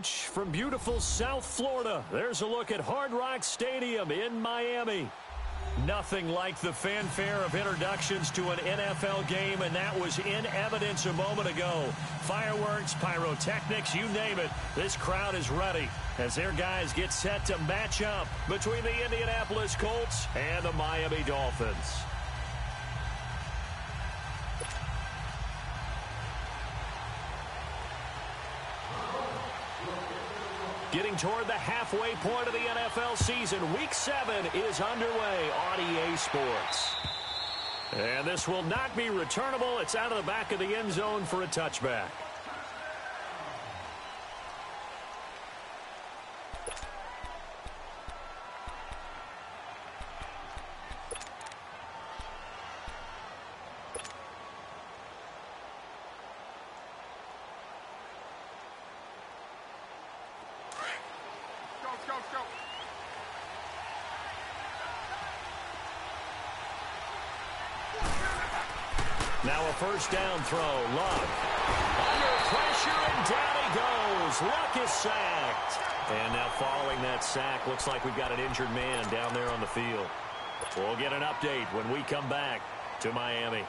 coach from beautiful South Florida. There's a look at Hard Rock Stadium in Miami. Nothing like the fanfare of introductions to an NFL game, and that was in evidence a moment ago. Fireworks, pyrotechnics, you name it. This crowd is ready as their guys get set to match up between the Indianapolis Colts and the Miami Dolphins. Getting toward the halfway point of the NFL season, Week 7 is underway on EA Sports. And this will not be returnable. It's out of the back of the end zone for a touchback. Now a first down throw. Luck under pressure, and down he goes. Luck is sacked. And now following that sack, looks like we've got an injured man down there on the field. We'll get an update when we come back to Miami.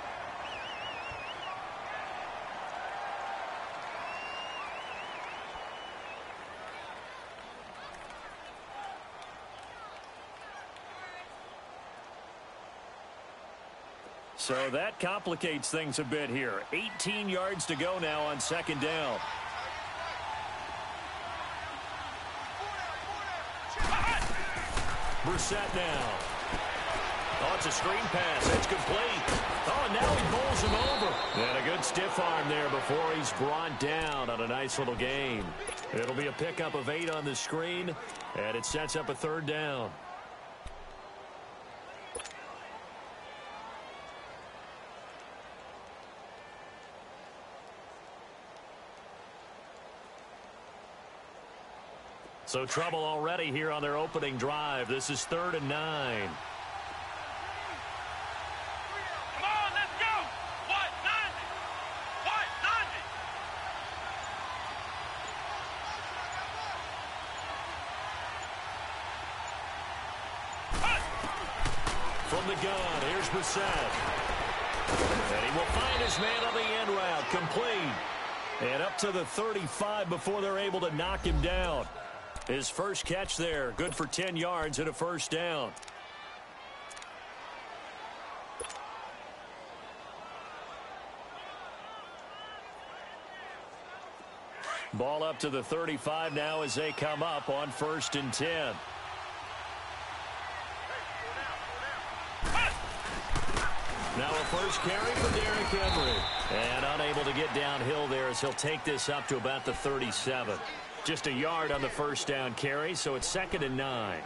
So that complicates things a bit here. 18 yards to go now on second down. Brissett now. Oh, it's a screen pass. It's complete. Oh, now he bowls him over. And a good stiff arm there before he's brought down on a nice little gain. It'll be a pickup of 8 on the screen, and it sets up a third down. So trouble already here on their opening drive. This is 3rd and 9. Come on, let's go. What? 90. What? 90. From the gun, here's Brissett. And he will find his man on the end route. Complete. And up to the 35 before they're able to knock him down. His first catch there, good for 10 yards and a first down. Ball up to the 35 now as they come up on 1st and 10. Now a first carry for Derrick Henry. And unable to get downhill there as he'll take this up to about the 37. Just a yard on the first down carry, so it's 2nd and 9.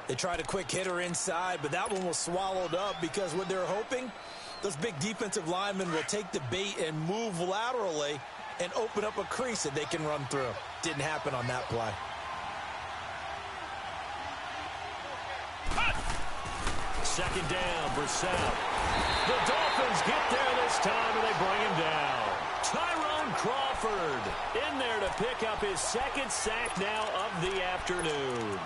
They tried a quick hitter inside, but that one was swallowed up because what they're hoping, those big defensive linemen will take the bait and move laterally and open up a crease that they can run through. Didn't happen on that play. Second down, Brissett. The Dolphins get there this time, and they bring him down. Tyrone Crawford in there to pick up his 2nd sack now of the afternoon.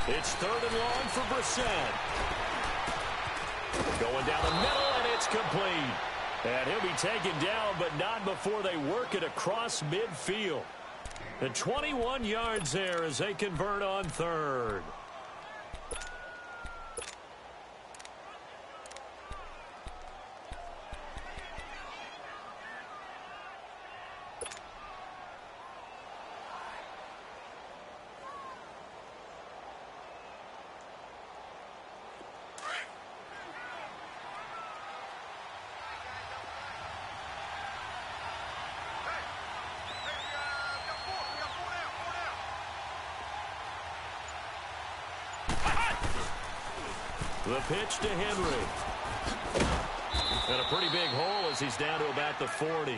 It's 3rd and long for Brissett. Going down the middle, and it's complete. And he'll be taken down, but not before they work it across midfield. And 21 yards there as they convert on 3rd. The pitch to Henry. And a pretty big hole as he's down to about the 40.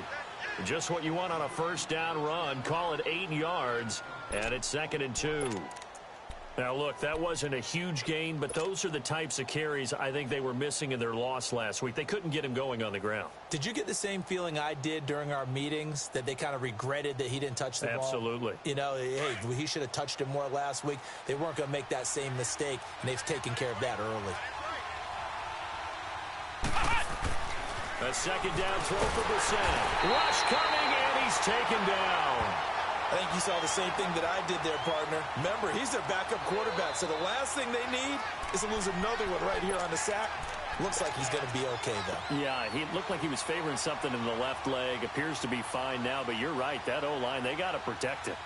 Just what you want on a first down run. Call it 8 yards, and it's 2nd and 2. Now, look, that wasn't a huge gain, but those are the types of carries I think they were missing in their loss last week. They couldn't get him going on the ground. Did you get the same feeling I did during our meetings, that they kind of regretted that he didn't touch the ball? Absolutely. You know, hey, he should have touched it more last week. They weren't going to make that same mistake, and they've taken care of that early. A second down throw for Brissett. Rush coming, and he's taken down. I think you saw the same thing that I did there, partner. Remember, he's their backup quarterback, so the last thing they need is to lose another one right here on the sack. Looks like he's going to be okay, though. Yeah, he looked like he was favoring something in the left leg. Appears to be fine now, but you're right. That O-line, they got to protect it.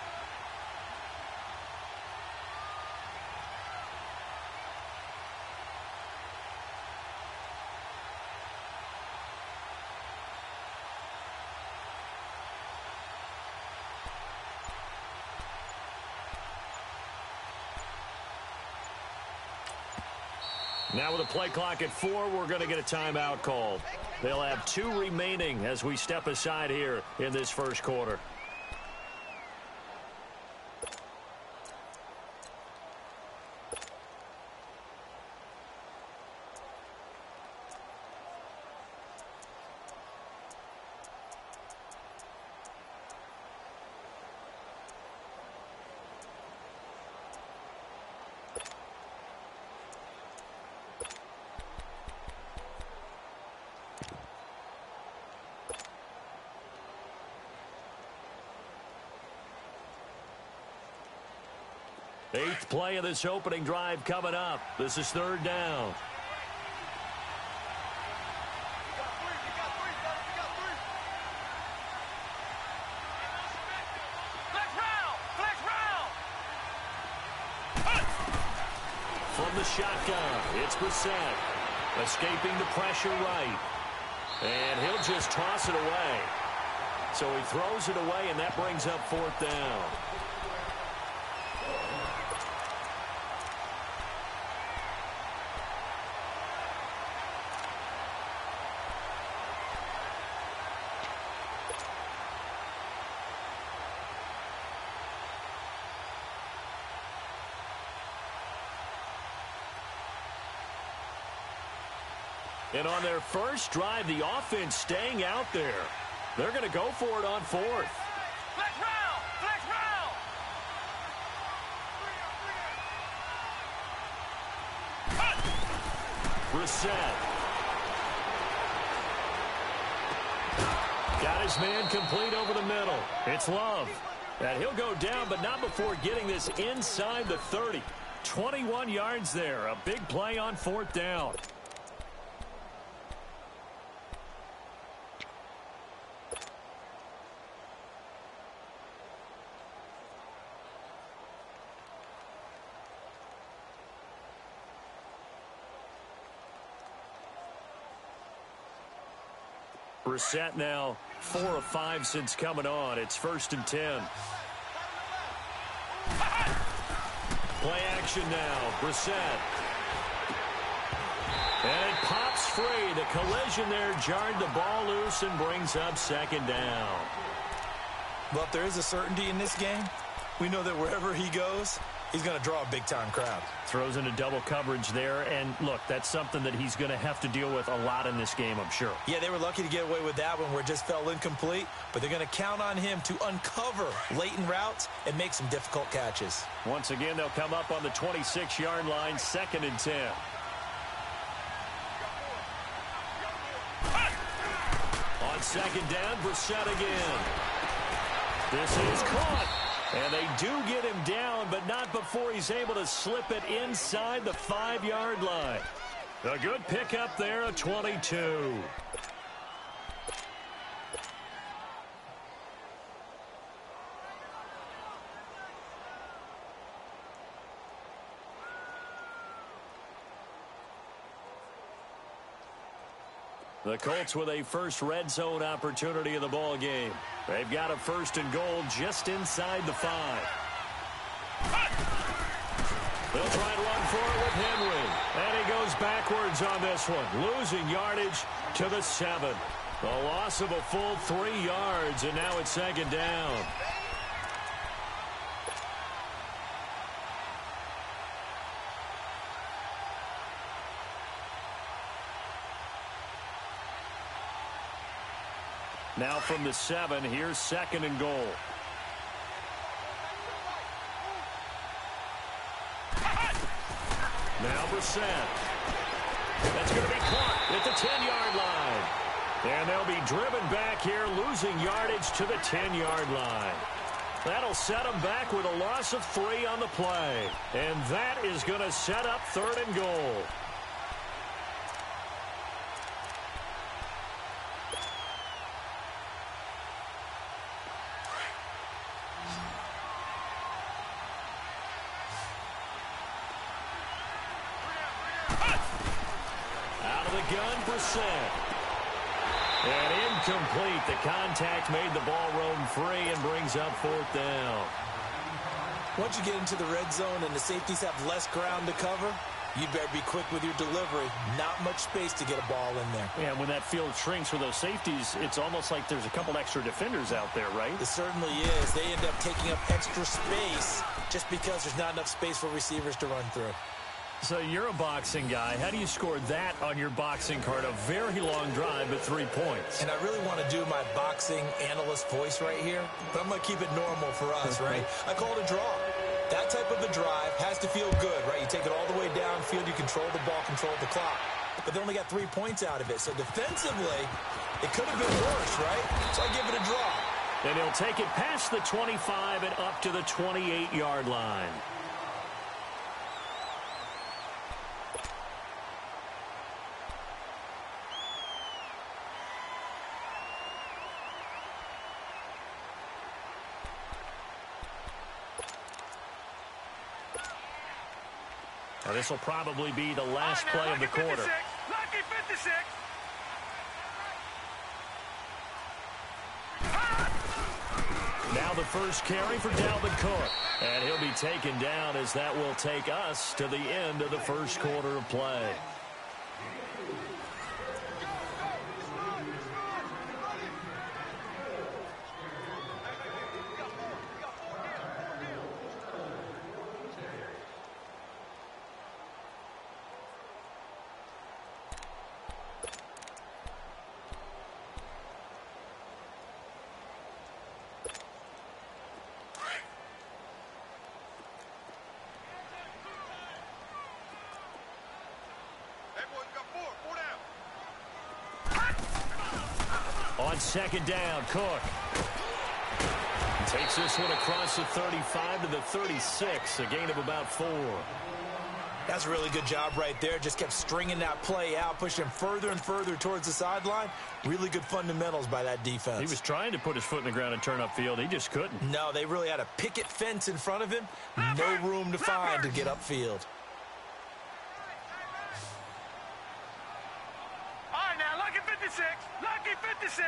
Now with a play clock at 4, we're going to get a timeout called. They'll have 2 remaining as we step aside here in this first quarter. Eighth play of this opening drive coming up. This is 3rd down. From the shotgun, it's Brissett. Escaping the pressure right. And he'll just toss it away. So he throws it away, and that brings up 4th down. And on their first drive, the offense staying out there. They're going to go for it on 4th. Flex round! Flex round! Brissett. Got his man complete over the middle. It's Love. And he'll go down, but not before getting this inside the 30. 21 yards there. A big play on 4th down. Brissett now 4 of 5 since coming on. It's 1st and 10. Play action now. Brissett. And it pops free. The collision there jarred the ball loose and brings up 2nd down. Well, if there is a certainty in this game, we know that wherever he goes, he's going to draw a big-time crowd. Throws into double coverage there, and look, that's something that he's going to have to deal with a lot in this game, I'm sure. Yeah, they were lucky to get away with that one where it just fell incomplete, but they're going to count on him to uncover latent routes and make some difficult catches. Once again, they'll come up on the 26-yard line, 2nd and 10. On 2nd down, Brissett again. This is caught. And they do get him down, but not before he's able to slip it inside the 5-yard line. A good pickup there, a 22. The Colts with a first red zone opportunity in the ball game. They've got a 1st and goal just inside the 5. They'll try to run for it with Henry. And he goes backwards on this one, losing yardage to the 7. A loss of a full 3 yards, and now it's second down. Now from the 7, here's second and goal. Now Brissett. That's going to be caught at the 10-yard line. And they'll be driven back here, losing yardage to the 10-yard line. That'll set them back with a loss of 3 on the play. And that is going to set up third and goal. Out of the gun, Brissett. And incomplete. The contact made the ball roam free and brings up fourth down. Once you get into the red zone and the safeties have less ground to cover, you better be quick with your delivery. Not much space to get a ball in there. Yeah, when that field shrinks for those safeties, it's almost like there's a couple extra defenders out there, right? It certainly is. They end up taking up extra space just because there's not enough space for receivers to run through. So you're a boxing guy. How do you score that on your boxing card? A very long drive, but 3 points. And I really want to do my boxing analyst voice right here, but I'm going to keep it normal for us, right? I call it a draw. That type of a drive has to feel good, right? You take it all the way downfield, you control the ball, control the clock. But they only got 3 points out of it. So defensively, it could have been worse, right? So I give it a draw. And he'll take it past the 25 and up to the 28-yard line. Now, this will probably be the last play of the quarter. Lucky 56. Now the first carry for Dalvin Cook. And he'll be taken down as that will take us to the end of the first quarter of play. On second down, Cook takes this one across the 35 to the 36, a gain of about 4. That's a really good job right there. Just kept stringing that play out, pushing him further and further towards the sideline. Really good fundamentals by that defense. He was trying to put his foot in the ground and turn upfield. He just couldn't. No, they really had a picket fence in front of him. No room to find to get upfield. All right, now, lucky 56. Lucky 56.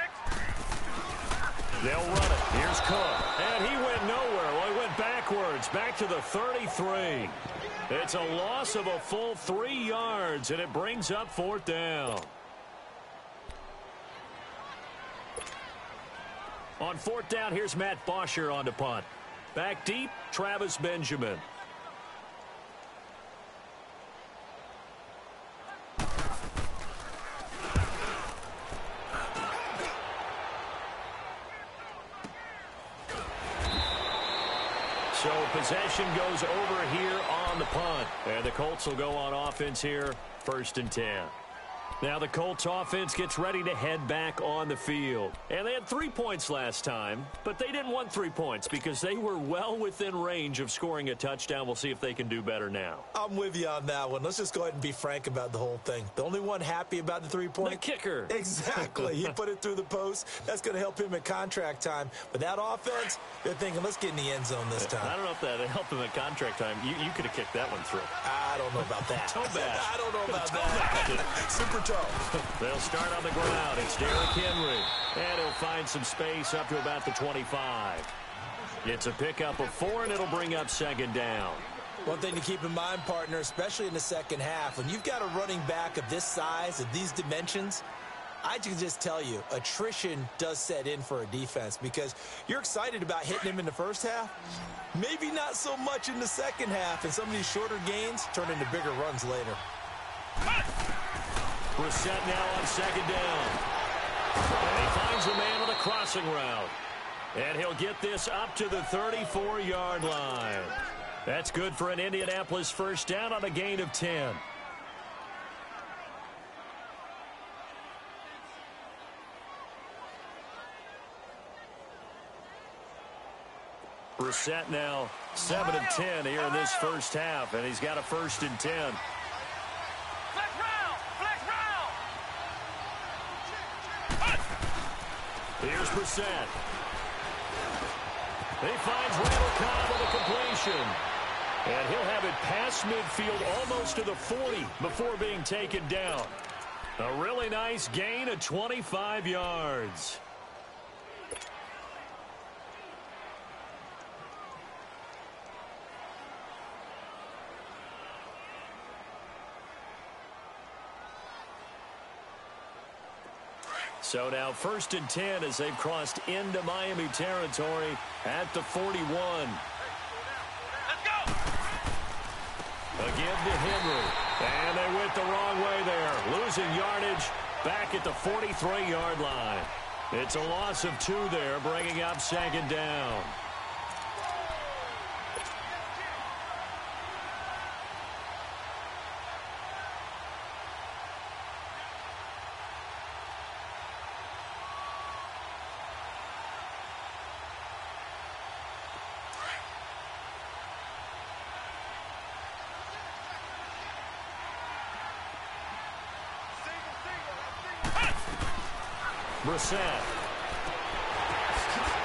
They'll run it. Here's Cook. And he went nowhere. Well, he went backwards, back to the 33. It's a loss of a full 3 yards, and it brings up fourth down. On fourth down, here's Matt Bosher on to punt. Back deep, Travis Benjamin. So possession goes over here on the punt. And the Colts will go on offense here, 1st and 10. Now the Colts offense gets ready to head back on the field. And they had 3 points last time, but they didn't want 3 points because they were well within range of scoring a touchdown. We'll see if they can do better now. I'm with you on that one. Let's just go ahead and be frank about the whole thing. The only one happy about the 3-point? The kicker. Exactly. He put it through the post. That's going to help him at contract time. But that offense, they're thinking, let's get in the end zone this time. I don't know if that helped him at contract time. You could have kicked that one through. I don't know about that. Toe bad. I don't know about that. Super toe. They'll start on the ground. It's Derrick Henry. And he'll find some space up to about the 25. It's a pickup of 4, and it'll bring up second down. One thing to keep in mind, partner, especially in the second half, when you've got a running back of this size, of these dimensions, I can just tell you, attrition does set in for a defense because you're excited about hitting him in the first half. Maybe not so much in the second half, and some of these shorter gains turn into bigger runs later. Brissett now on second down. And he finds a man on the crossing route. And he'll get this up to the 34-yard line. That's good for an Indianapolis first down on a gain of 10. Brissett now 7 of 10 here in this first half, and he's got a 1st and 10. Flex round! Flex round! Here's Brissett. He finds Randall Cobb with a completion. And he'll have it past midfield almost to the 40 before being taken down. A really nice gain of 25 yards. So now 1st and 10 as they've crossed into Miami territory at the 41. Let's go! Again to Henry. And they went the wrong way there. Losing yardage back at the 43-yard line. It's a loss of 2 there, bringing up 2nd down. Brissett.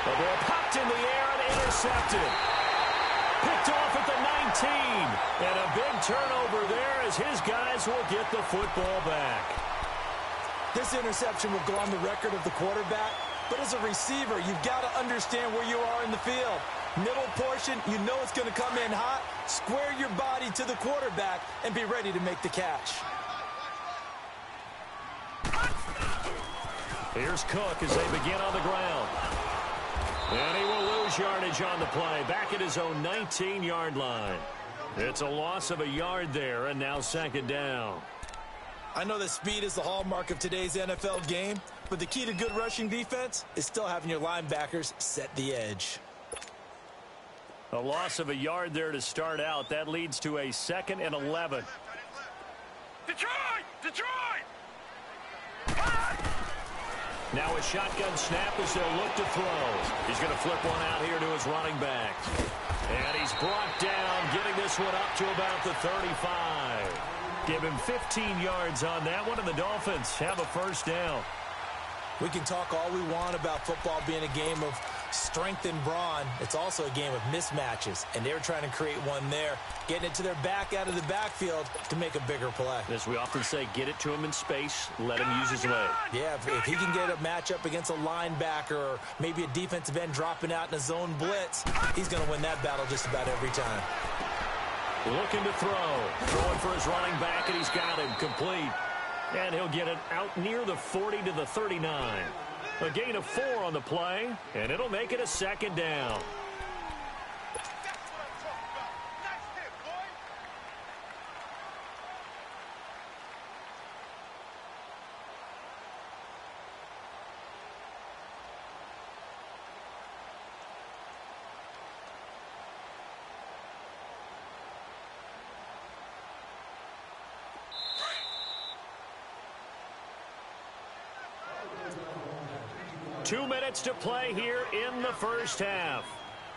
The ball popped in the air and intercepted. Picked off at the 19. And a big turnover there as his guys will get the football back. This interception will go on the record of the quarterback, but as a receiver, you've got to understand where you are in the field. Middle portion, you know it's going to come in hot. Square your body to the quarterback and be ready to make the catch. Here's Cook as they begin on the ground. And he will lose yardage on the play, back at his own 19-yard line. It's a loss of a yard there, and now 2nd down. I know that speed is the hallmark of today's NFL game, but the key to good rushing defense is still having your linebackers set the edge. A loss of a yard there to start out. That leads to a 2nd and 11. Detroit! Detroit! Now a shotgun snap as they'll look to throw. He's going to flip one out here to his running back. And he's brought down, getting this one up to about the 35. Give him 15 yards on that one, and the Dolphins have a 1st down. We can talk all we want about football being a game of strength and brawn. It's also a game of mismatches, and they're trying to create one there, getting it to their back out of the backfield to make a bigger play. As we often say, get it to him in space, let him use his leg. Yeah, if he can get a matchup against a linebacker or maybe a defensive end dropping out in a zone blitz, he's going to win that battle just about every time. Looking to throw. Throwing for his running back, and he's got him complete. And he'll get it out near the 40 to the 39. A gain of 4 on the play, and it'll make it a 2nd down. Two minutes to play here in the first half.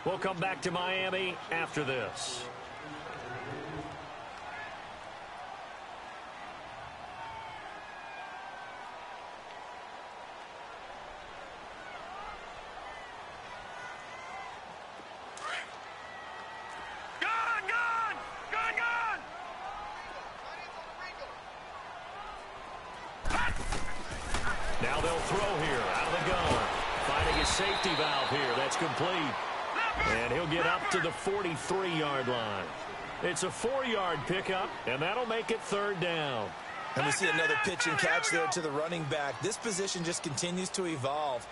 We'll come back to Miami after this. Now they'll throw here out of the gun. Finding his safety valve here. That's complete. And he'll get up to the 43-yard line. It's a 4-yard pickup, and that'll make it 3rd down. And we see another pitch and catch there to the running back. This position just continues to evolve.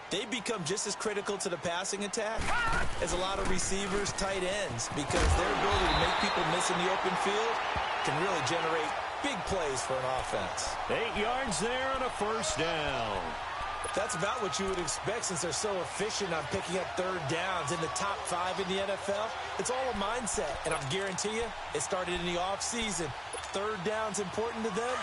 They become just as critical to the passing attack as a lot of receivers, tight ends, because their ability to make people miss in the open field can really generate big plays for an offense. 8 yards there and a 1st down. That's about what you would expect since they're so efficient on picking up 3rd downs in the top 5 in the NFL. It's all a mindset, and I guarantee you it started in the offseason. 3rd down's important to them.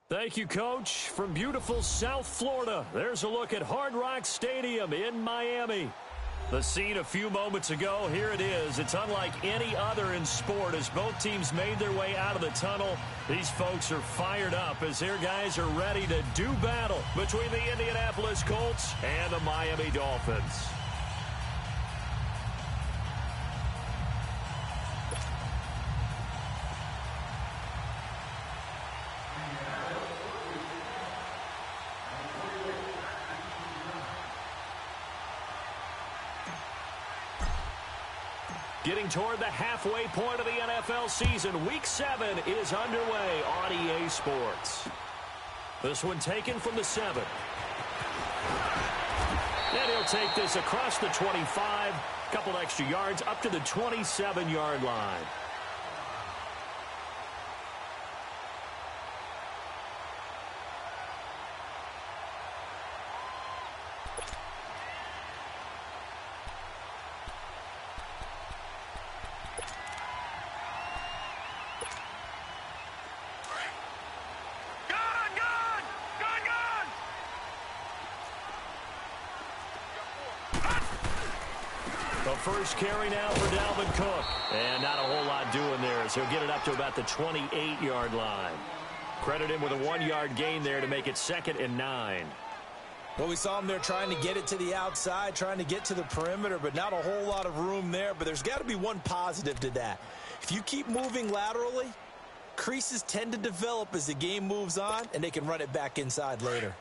Thank you, Coach. From beautiful South Florida, there's a look at Hard Rock Stadium in Miami. The scene a few moments ago, here it is. It's unlike any other in sport as both teams made their way out of the tunnel. These folks are fired up as their guys are ready to do battle between the Indianapolis Colts and the Miami Dolphins. Getting toward the halfway point of the NFL season, Week 7 is underway on EA Sports. This one taken from the 7. And he'll take this across the 25, couple extra yards up to the 27-yard line. First carry now for Dalvin Cook. And not a whole lot doing there as he'll get it up to about the 28-yard line. Credit him with a 1-yard gain there to make it 2nd and 9. Well, we saw him there trying to get it to the outside, trying to get to the perimeter, but not a whole lot of room there. But there's got to be one positive to that. If you keep moving laterally, creases tend to develop as the game moves on, and they can run it back inside later.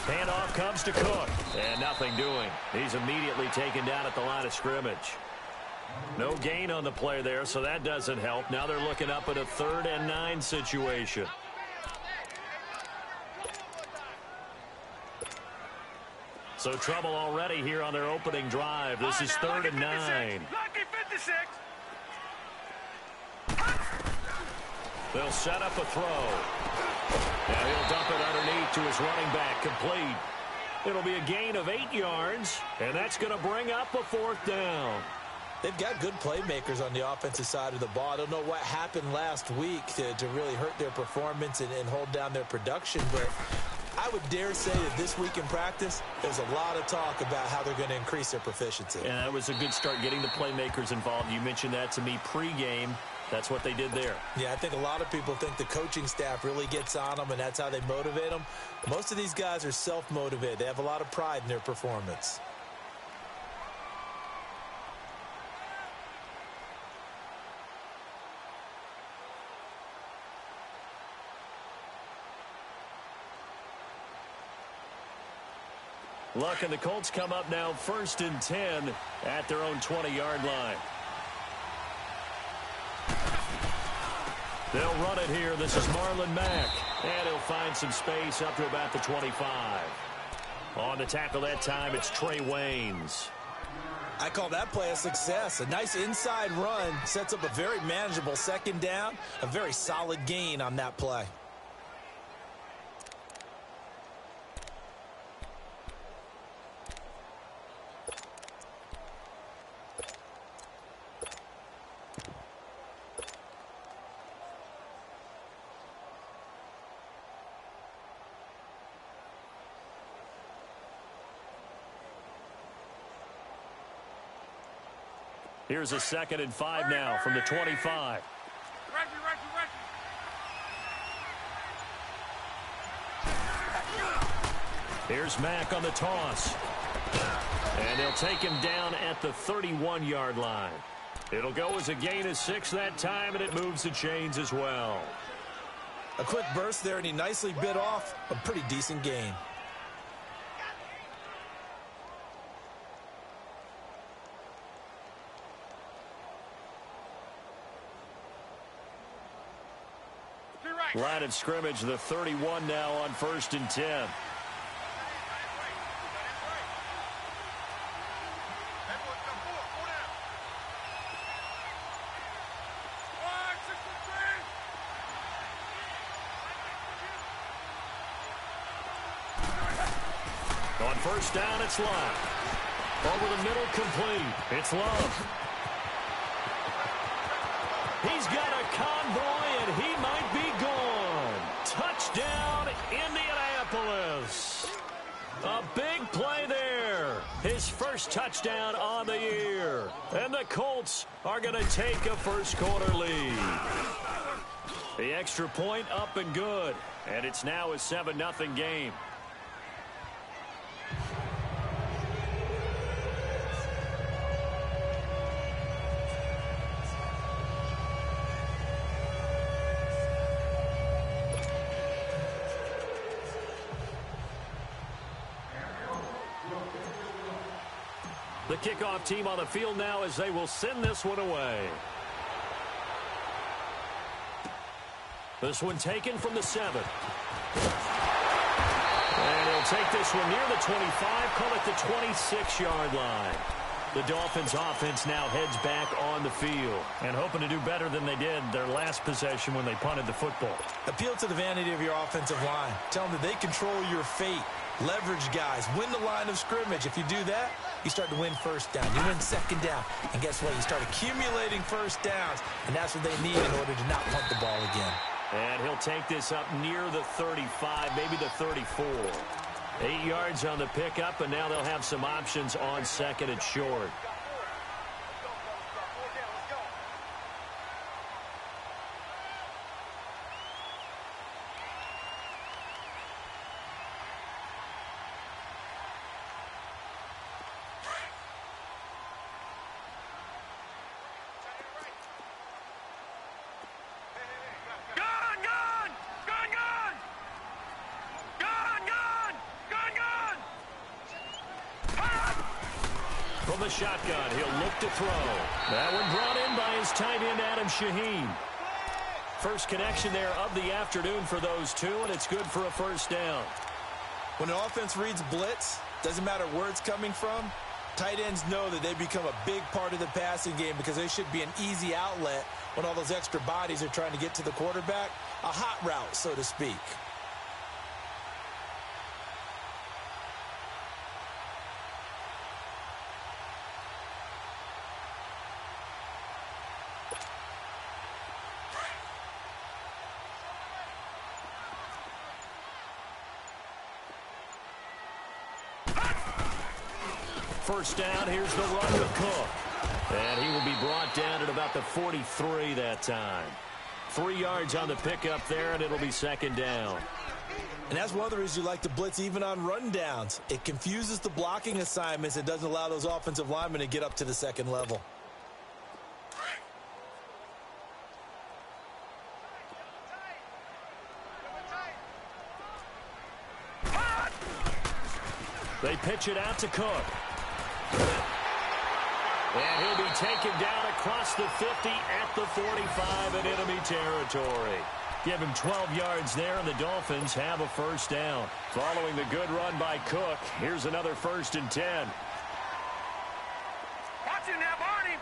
Handoff comes to Cook, and nothing doing. He's immediately taken down at the line of scrimmage. No gain on the play there, so that doesn't help. Now they're looking up at a 3rd and 9 situation. So trouble already here on their opening drive. This is 3rd and 9. They'll set up a throw. Now he'll dump it underneath to his running back, complete. It'll be a gain of 8 yards, and that's going to bring up a 4th down. They've got good playmakers on the offensive side of the ball. I don't know what happened last week to really hurt their performance and hold down their production, but I would dare say that this week in practice, there's a lot of talk about how they're going to increase their proficiency. And that was a good start getting the playmakers involved. You mentioned that to me pregame. That's what they did there. Yeah, I think a lot of people think the coaching staff really gets on them, and that's how they motivate them. Most of these guys are self-motivated. They have a lot of pride in their performance. Luck and the Colts come up now 1st and 10 at their own 20-yard line. They'll run it here. This is Marlon Mack. And he'll find some space up to about the 25. On the tackle that time, it's Trey Waynes. I call that play a success. A nice inside run sets up a very manageable 2nd down. A very solid gain on that play. Here's a 2nd and 5 now from the 25. Here's Mack on the toss. And they'll take him down at the 31-yard line. It'll go as a gain of 6 that time, and it moves the chains as well. A quick burst there, and he nicely bit off a pretty decent gain. Line of scrimmage, the 31 now on 1st and 10. On 1st down, it's Lott. Over the middle, complete. It's Love. He's got a convoy, and he might be gone. Touchdown, Indianapolis. A big play there. His first touchdown on the year. And the Colts are going to take a first-quarter lead. The extra point up and good. And it's now a 7-0 game. The kickoff team on the field now as they will send this one away. This one taken from the 7. And he'll take this one near the 25, call it the 26-yard line. The Dolphins offense now heads back on the field and hoping to do better than they did their last possession when they punted the football. Appeal to the vanity of your offensive line. Tell them that they control your fate. Leverage guys. Win the line of scrimmage. If you do that, you start to win first down. You win second down. And guess what? You start accumulating first downs. And that's what they need in order to not punt the ball again. And he'll take this up near the 35, maybe the 34. 8 yards on the pickup, and now they'll have some options on second and short. From the shotgun, he'll look to throw. That one brought in by his tight end, Adam Shaheen. First connection there of the afternoon for those two, and it's good for a first down. When an offense reads blitz, doesn't matter where it's coming from, tight ends know that they become a big part of the passing game because they should be an easy outlet when all those extra bodies are trying to get to the quarterback. A hot route, so to speak. First down, here's the run with Cook. And he will be brought down at about the 43 that time. 3 yards on the pickup there, and it'll be second down. And that's one of the reasons you like to blitz even on rundowns. It confuses the blocking assignments and doesn't allow those offensive linemen to get up to the second level. They pitch it out to Cook. And he'll be taken down across the 50 at the 45 in enemy territory. Give him 12 yards there, and the Dolphins have a first down. Following the good run by Cook, here's another 1st and 10. Watch it now, Barney!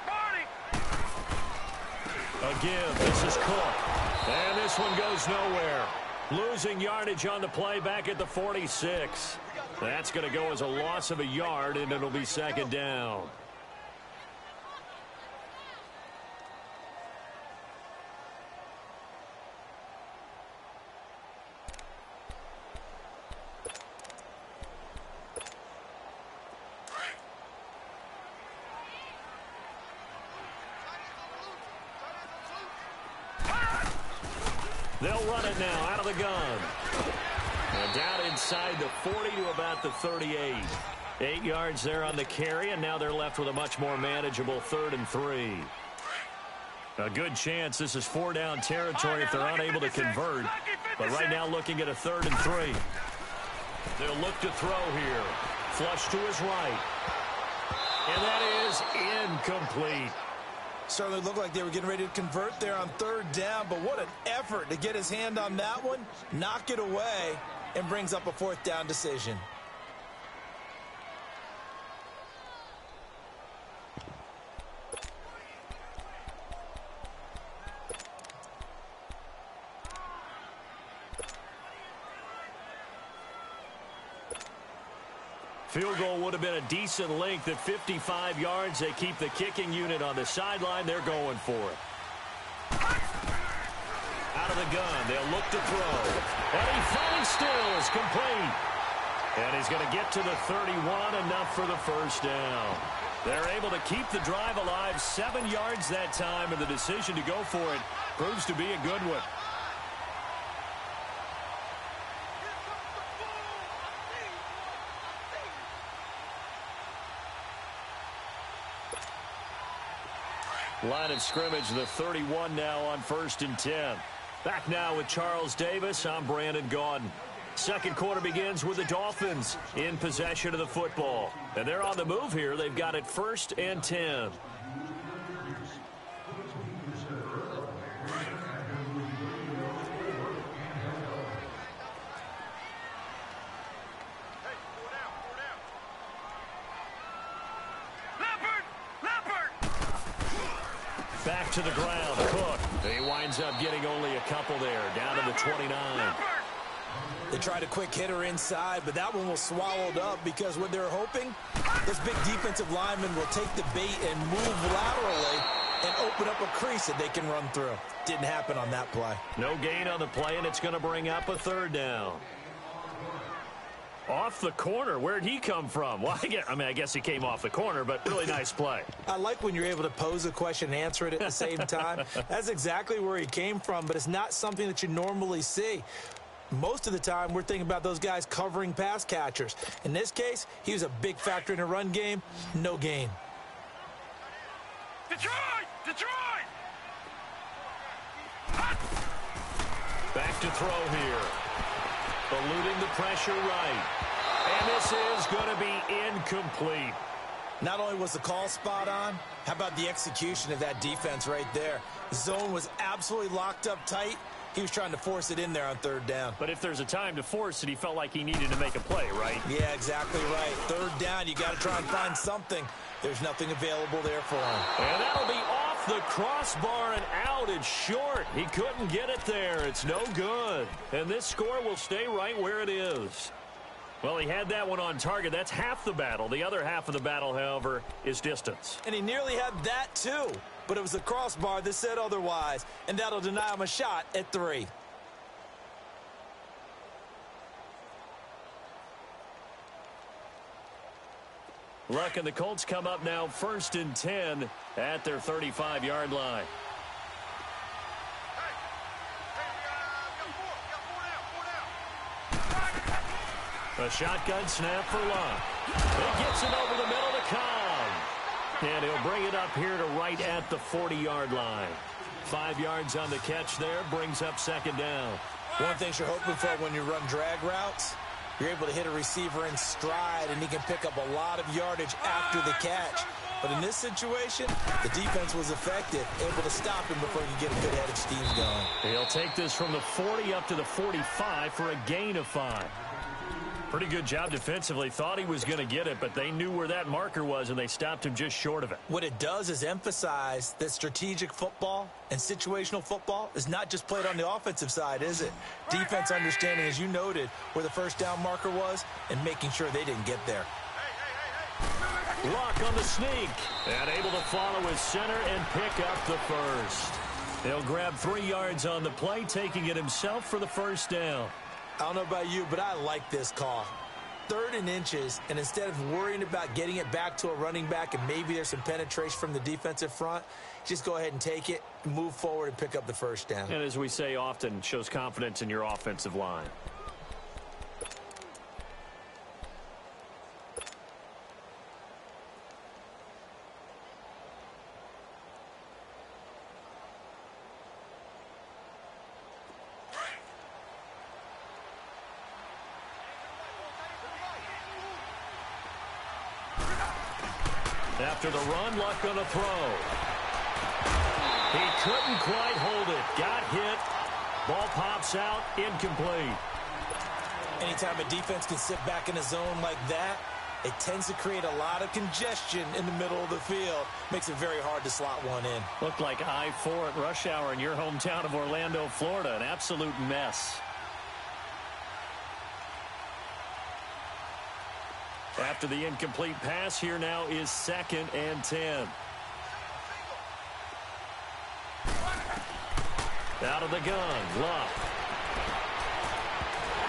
Again, this is Cook. And this one goes nowhere. Losing yardage on the play back at the 46. That's going to go as a loss of a yard, and it'll be second down. They'll run it now out of the gun. And down inside the 40 to about the 38. 8 yards there on the carry, and now they're left with a much more manageable 3rd and 3. A good chance this is 4-down territory if they're unable to convert. But right now looking at a 3rd and 3. They'll look to throw here. Flush to his right. And that is incomplete. Certainly looked like they were getting ready to convert there on 3rd down, but what an effort to get his hand on that one, knock it away, and brings up a 4th down decision. Field goal would have been a decent length at 55 yards. They keep the kicking unit on the sideline. They're going for it. Out of the gun, they'll look to throw. And he finds still is complete. And he's going to get to the 31, enough for the first down. They're able to keep the drive alive, 7 yards that time, and the decision to go for it proves to be a good one. Line of scrimmage, the 31 now on 1st and 10. Back now with Charles Davis. I'm Brandon Gaudin. Second quarter begins with the Dolphins in possession of the football. And they're on the move here. They've got it 1st and 10. Back to the ground. Cook. He winds up getting only a couple there. Down to the 29. They tried a quick hitter inside, but that one was swallowed up because what they're hoping, this big defensive lineman will take the bait and move laterally and open up a crease that they can run through. Didn't happen on that play. No gain on the play, and it's going to bring up a 3rd down. Off the corner. Where'd he come from? Well, I guess he came off the corner, but really nice play. I like when you're able to pose a question and answer it at the same time. That's exactly where he came from, but it's not something that you normally see. Most of the time, we're thinking about those guys covering pass catchers. In this case, he was a big factor in the run game. No gain. Detroit! Detroit! Back to throw here. Eluding the pressure right. And this is going to be incomplete. Not only was the call spot on, how about the execution of that defense right there? The zone was absolutely locked up tight. He was trying to force it in there on 3rd down. But if there's a time to force it, he felt like he needed to make a play, right? Yeah, exactly right. 3rd down, you got to try and find something. There's nothing available there for him. And that'll be off the crossbar and out. It's short. He couldn't get it there. It's no good. And this score will stay right where it is. Well, he had that one on target. That's half the battle. The other half of the battle, however, is distance. And he nearly had that, too. But it was the crossbar that said otherwise. And that'll deny him a shot at 3. Luck and the Colts come up now 1st and 10 at their 35-yard line. A shotgun snap for Luck. He gets it over the middle to Cobb. And he'll bring it up here to right at the 40-yard line. 5 yards on the catch there, brings up 2nd down. One thing you're hoping for when you run drag routes, you're able to hit a receiver in stride, and he can pick up a lot of yardage after the catch. But in this situation, the defense was effective, able to stop him before he could get a good head of steam going. He'll take this from the 40 up to the 45 for a gain of 5. Pretty good job defensively. Thought he was going to get it, but they knew where that marker was, and they stopped him just short of it. What it does is emphasize that strategic football and situational football is not just played on the offensive side, is it? Defense understanding, as you noted, where the 1st down marker was and making sure they didn't get there. Luck on the sneak, and able to follow his center and pick up the 1st. He'll grab 3 yards on the play, taking it himself for the 1st down. I don't know about you, but I like this call. 3rd and inches, and instead of worrying about getting it back to a running back and maybe there's some penetration from the defensive front, just go ahead and take it, move forward, and pick up the 1st down. And as we say often, shows confidence in your offensive line. After the run, Luck on a throw. He couldn't quite hold it. Got hit. Ball pops out. Incomplete. Anytime a defense can sit back in a zone like that, it tends to create a lot of congestion in the middle of the field. Makes it very hard to slot one in. Looked like I-4 at rush hour in your hometown of Orlando, Florida. An absolute mess. After the incomplete pass, here now is 2nd and 10. Out of the gun, Luck.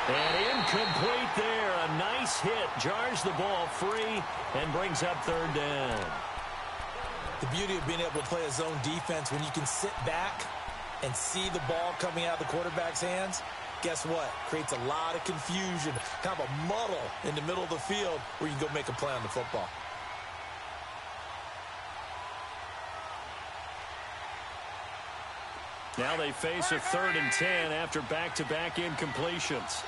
And incomplete there. A nice hit. Jars the ball free and brings up 3rd down. The beauty of being able to play a zone defense when you can sit back and see the ball coming out of the quarterback's hands, guess what? Creates a lot of confusion, kind of a muddle in the middle of the field where you can go make a play on the football. Now they face a 3rd and 10 after back-to-back incompletions.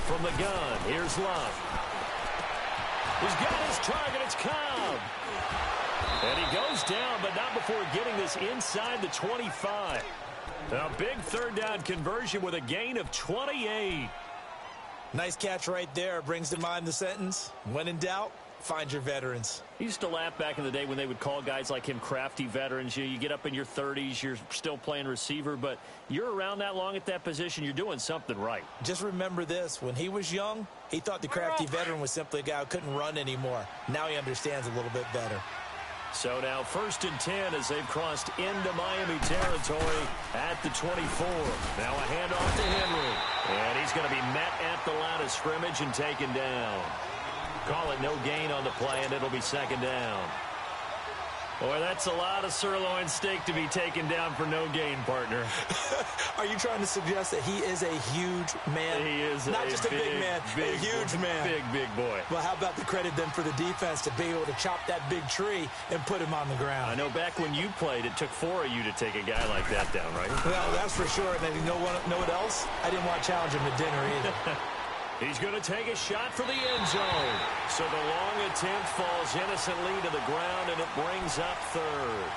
From the gun, here's Love. He's got his target, it's Cobb. And he goes down, but not before getting this inside the 25. A big 3rd down conversion with a gain of 28. Nice catch right there. Brings to mind the sentence, when in doubt, find your veterans. He used to laugh back in the day when they would call guys like him crafty veterans. You get up in your 30s, you're still playing receiver, but you're around that long at that position, you're doing something right. Just remember this. When he was young, he thought the crafty veteran was simply a guy who couldn't run anymore. Now he understands a little bit better. So now 1st and 10 as they've crossed into Miami territory at the 24. Now a handoff to Henry. And he's going to be met at the line of scrimmage and taken down. Call it no gain on the play, and it'll be 2nd down. Boy, that's a lot of sirloin steak to be taken down for no gain, partner. Are you trying to suggest that he is a huge man? He is not just a big man, a huge man. Big boy. Well, how about the credit then for the defense to be able to chop that big tree and put him on the ground? I know back when you played, it took 4 of you to take a guy like that down, right? Well, that's for sure. And then you know what else? I didn't want to challenge him to dinner either. He's going to take a shot for the end zone. So the long attempt falls innocently to the ground, and it brings up 3rd.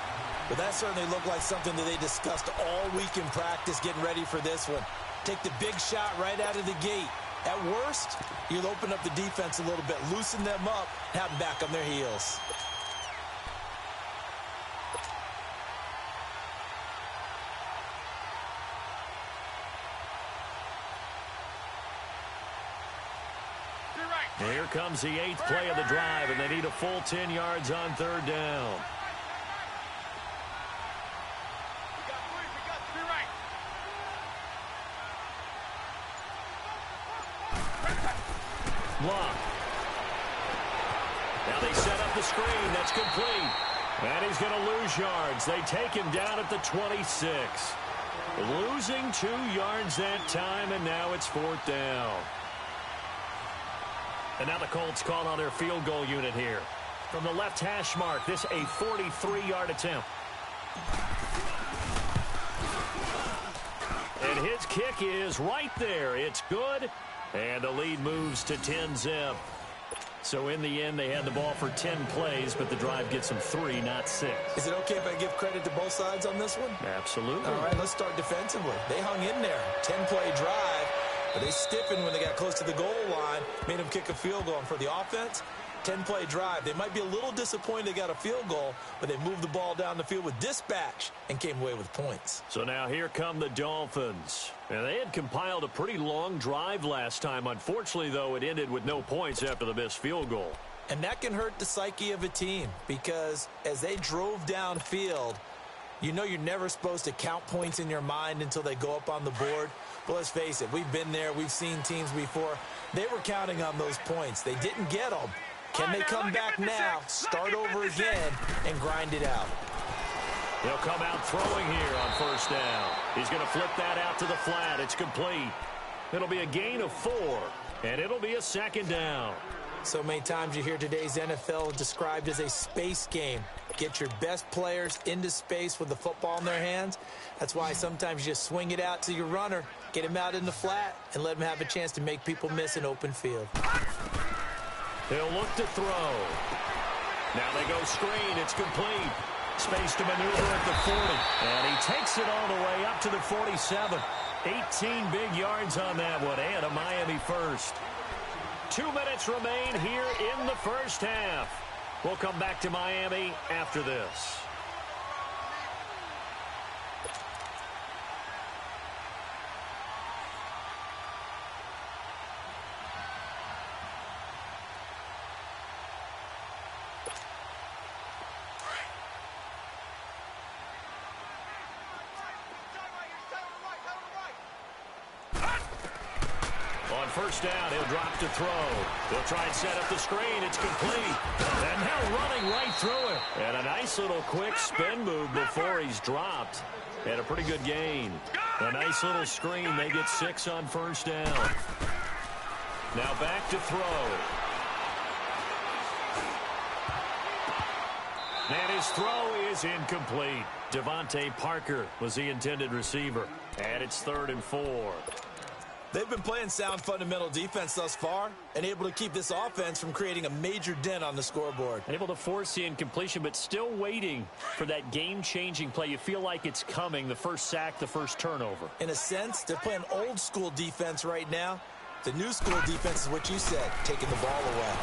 But that certainly looked like something that they discussed all week in practice getting ready for this one. Take the big shot right out of the gate. At worst, you'll open up the defense a little bit, loosen them up, and have them back on their heels. Here comes the 8th play of the drive, and they need a full 10 yards on 3rd down. Block. Now they set up the screen. That's complete. And he's going to lose yards. They take him down at the 26. Losing 2 yards that time, and now it's 4th down. And now the Colts call on their field goal unit here. From the left hash mark, this a 43-yard attempt. And his kick is right there. It's good. And the lead moves to 10-zip. So in the end, they had the ball for 10 plays, but the drive gets them 3, not 6. Is it okay if I give credit to both sides on this one? Absolutely. All right, let's start defensively. They hung in there. 10-play drive. But they stiffened when they got close to the goal line, made them kick a field goal. And for the offense, 10-play drive. They might be a little disappointed they got a field goal, but they moved the ball down the field with dispatch and came away with points. So now here come the Dolphins. And they had compiled a pretty long drive last time. Unfortunately, though, it ended with no points after the missed field goal. And that can hurt the psyche of a team because as they drove downfield, you know you're never supposed to count points in your mind until they go up on the board. But let's face it, we've been there. We've seen teams before. They were counting on those points. They didn't get them. Can they come back now, start over again, and grind it out? He'll come out throwing here on 1st down. He's going to flip that out to the flat. It's complete. It'll be a gain of 4, and it'll be a 2nd down. So many times you hear today's NFL described as a space game. Get your best players into space with the football in their hands. That's why sometimes you just swing it out to your runner, get him out in the flat, and let him have a chance to make people miss an open field. He'll look to throw. Now they go screen. It's complete. Space to maneuver at the 40. And he takes it all the way up to the 47. 18 big yards on that one, and a Miami first. 2 minutes remain here in the first half. We'll come back to Miami after this. On first down, he'll drop to throw. He'll try and set up the screen. It's complete. And now running right through it. And a nice little quick spin move before he's dropped. And a pretty good gain. A nice little screen. They get 6 on first down. Now back to throw. And his throw is incomplete. Devontae Parker was the intended receiver. And it's 3rd and 4. They've been playing sound fundamental defense thus far and able to keep this offense from creating a major dent on the scoreboard. Able to force the incompletion, but still waiting for that game-changing play. You feel like it's coming, the first sack, the first turnover. In a sense, they're playing old-school defense right now. The new school defense is what you said, taking the ball away.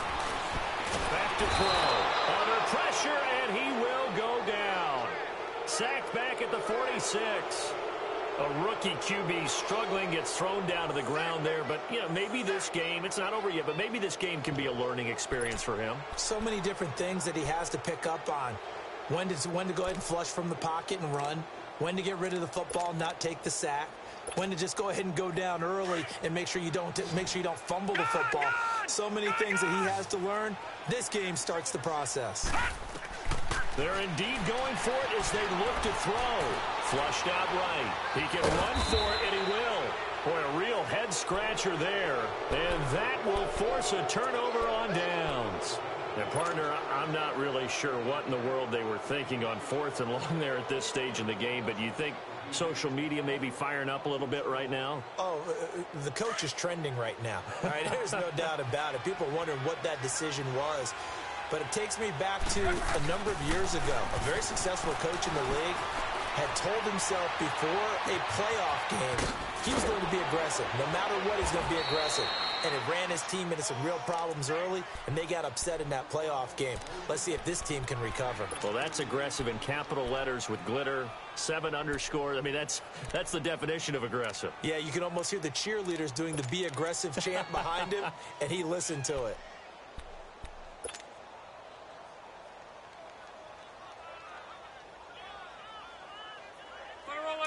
Back to throw. Under pressure, and he will go down. Sacked back at the 46. A rookie QB struggling, gets thrown down to the ground there. But, you know, maybe this game, it's not over yet, but maybe this game can be a learning experience for him. So many different things that he has to pick up on. When to go ahead and flush from the pocket and run. When to get rid of the football and not take the sack. When to just go ahead and go down early and make sure you don't fumble the football. So many things that he has to learn. This game starts the process. They're indeed going for it as they look to throw. Flushed out right. He can run for it, and he will. Boy, a real head-scratcher there. And that will force a turnover on downs. And, partner, I'm not really sure what in the world they were thinking on 4th and long there at this stage in the game, but you think social media may be firing up a little bit right now? Oh, the coach is trending right now. All right, there's no doubt about it. People are wondering what that decision was. But it takes me back to a number of years ago. A very successful coach in the league had told himself before a playoff game he was going to be aggressive. No matter what, he's going to be aggressive. And it ran his team into some real problems early, and they got upset in that playoff game. Let's see if this team can recover. Well, that's aggressive in capital letters with glitter, 7 underscores. I mean, that's the definition of aggressive. Yeah, you can almost hear the cheerleaders doing the be aggressive chant behind him, and he listened to it.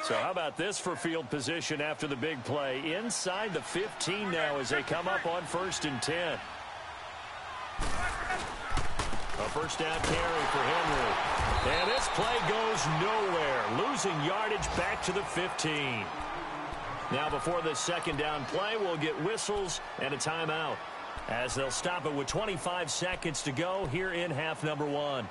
So how about this for field position after the big play? Inside the 15 now as they come up on 1st and 10. A first down carry for Henry. And this play goes nowhere. Losing yardage back to the 15. Now before the 2nd down play, we'll get whistles and a timeout, as they'll stop it with 25 seconds to go here in half number 1.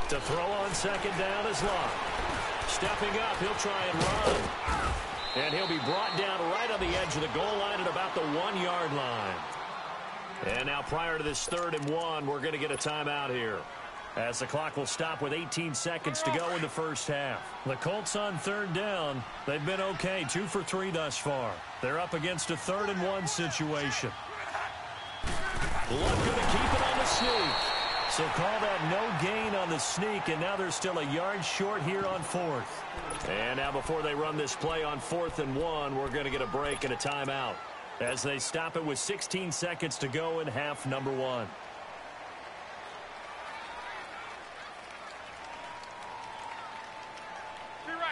To throw on 2nd down is Luck. Stepping up, he'll try and run. And he'll be brought down right on the edge of the goal line at about the 1-yard line. And now prior to this 3rd and 1, we're going to get a timeout here, as the clock will stop with 18 seconds to go in the first half. The Colts on 3rd down. They've been okay, 2 for 3 thus far. They're up against a 3rd and 1 situation. Luck going to keep it on the sneak. So call that no gain on the sneak, and now they're still a yard short here on 4th. And now before they run this play on 4th and 1, we're going to get a break and a timeout, as they stop it with 16 seconds to go in half number 1.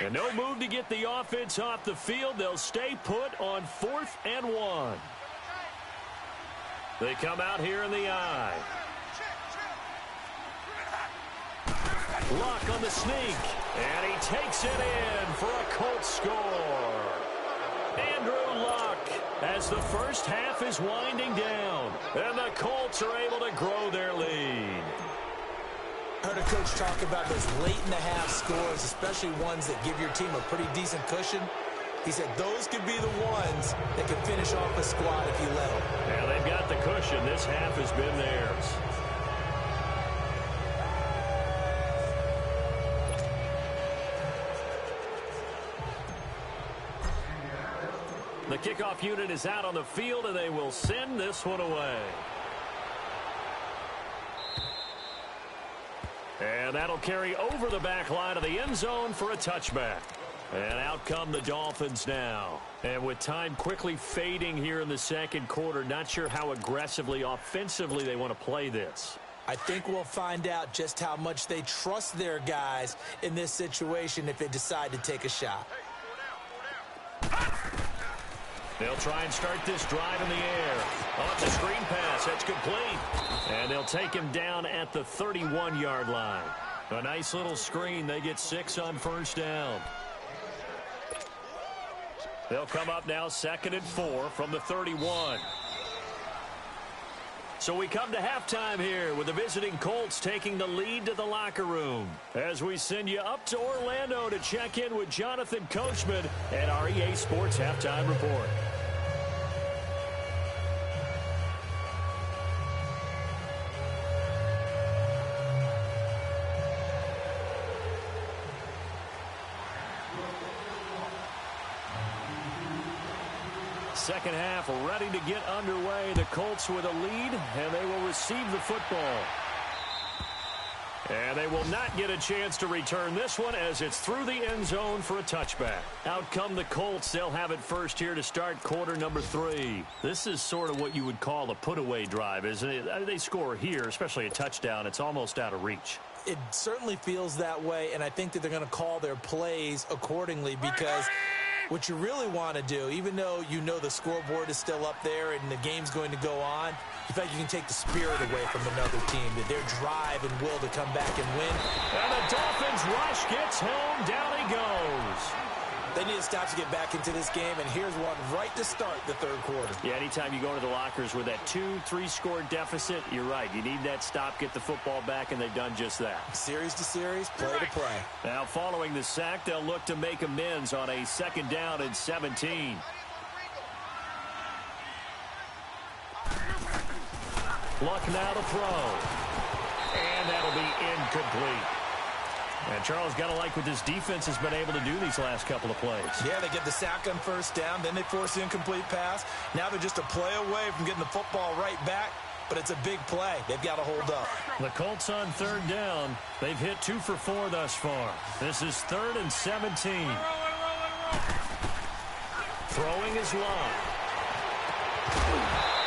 And no move to get the offense off the field. They'll stay put on 4th and 1. They come out here in the eye. Luck on the sneak, and he takes it in for a Colts score. Andrew Luck, as the first half is winding down, and the Colts are able to grow their lead. I heard a coach talk about those late-in-the-half scores, especially ones that give your team a pretty decent cushion. He said those could be the ones that could finish off a squad if you let them. Yeah, they've got the cushion. This half has been theirs. The kickoff unit is out on the field, and they will send this one away. And that'll carry over the back line of the end zone for a touchback. And out come the Dolphins now. And with time quickly fading here in the second quarter, not sure how aggressively, offensively they want to play this. I think we'll find out just how much they trust their guys in this situation if they decide to take a shot. They'll try and start this drive in the air. Off the screen pass. That's complete. And they'll take him down at the 31-yard line. A nice little screen. They get 6 on first down. They'll come up now 2nd and 4 from the 31. So we come to halftime here with the visiting Colts taking the lead to the locker room. As we send you up to Orlando to check in with Jonathan Coachman at our EA Sports Halftime Report. Second half ready to get underway. The Colts with a lead, and they will receive the football. And they will not get a chance to return this one as it's through the end zone for a touchback. Out come the Colts. They'll have it first here to start quarter number 3. This is sort of what you would call a put-away drive, isn't it? They score here, especially a touchdown. It's almost out of reach. It certainly feels that way, and I think that they're going to call their plays accordingly because what you really want to do, even though you know the scoreboard is still up there and the game's going to go on, you feel like you can take the spirit away from another team, that their drive and will to come back and win. And the Dolphins rush gets home. Down he goes. They need to stop to get back into this game, and here's one right to start the third quarter. Yeah, anytime you go into the lockers with that 2-3 score deficit, you're right. You need that stop, get the football back, and they've done just that. Series to series, play to play. Now, following the sack, they'll look to make amends on a 2nd down and 17. Luck now to throw. And that'll be incomplete. And Charles, got to like what this defense has been able to do these last couple of plays. Yeah, they get the sack on first down, then they force the incomplete pass. Now they're just a play away from getting the football right back, but it's a big play. They've got to hold up. The Colts on 3rd down. They've hit 2 for 4 thus far. This is 3rd and 17. Throwing is long.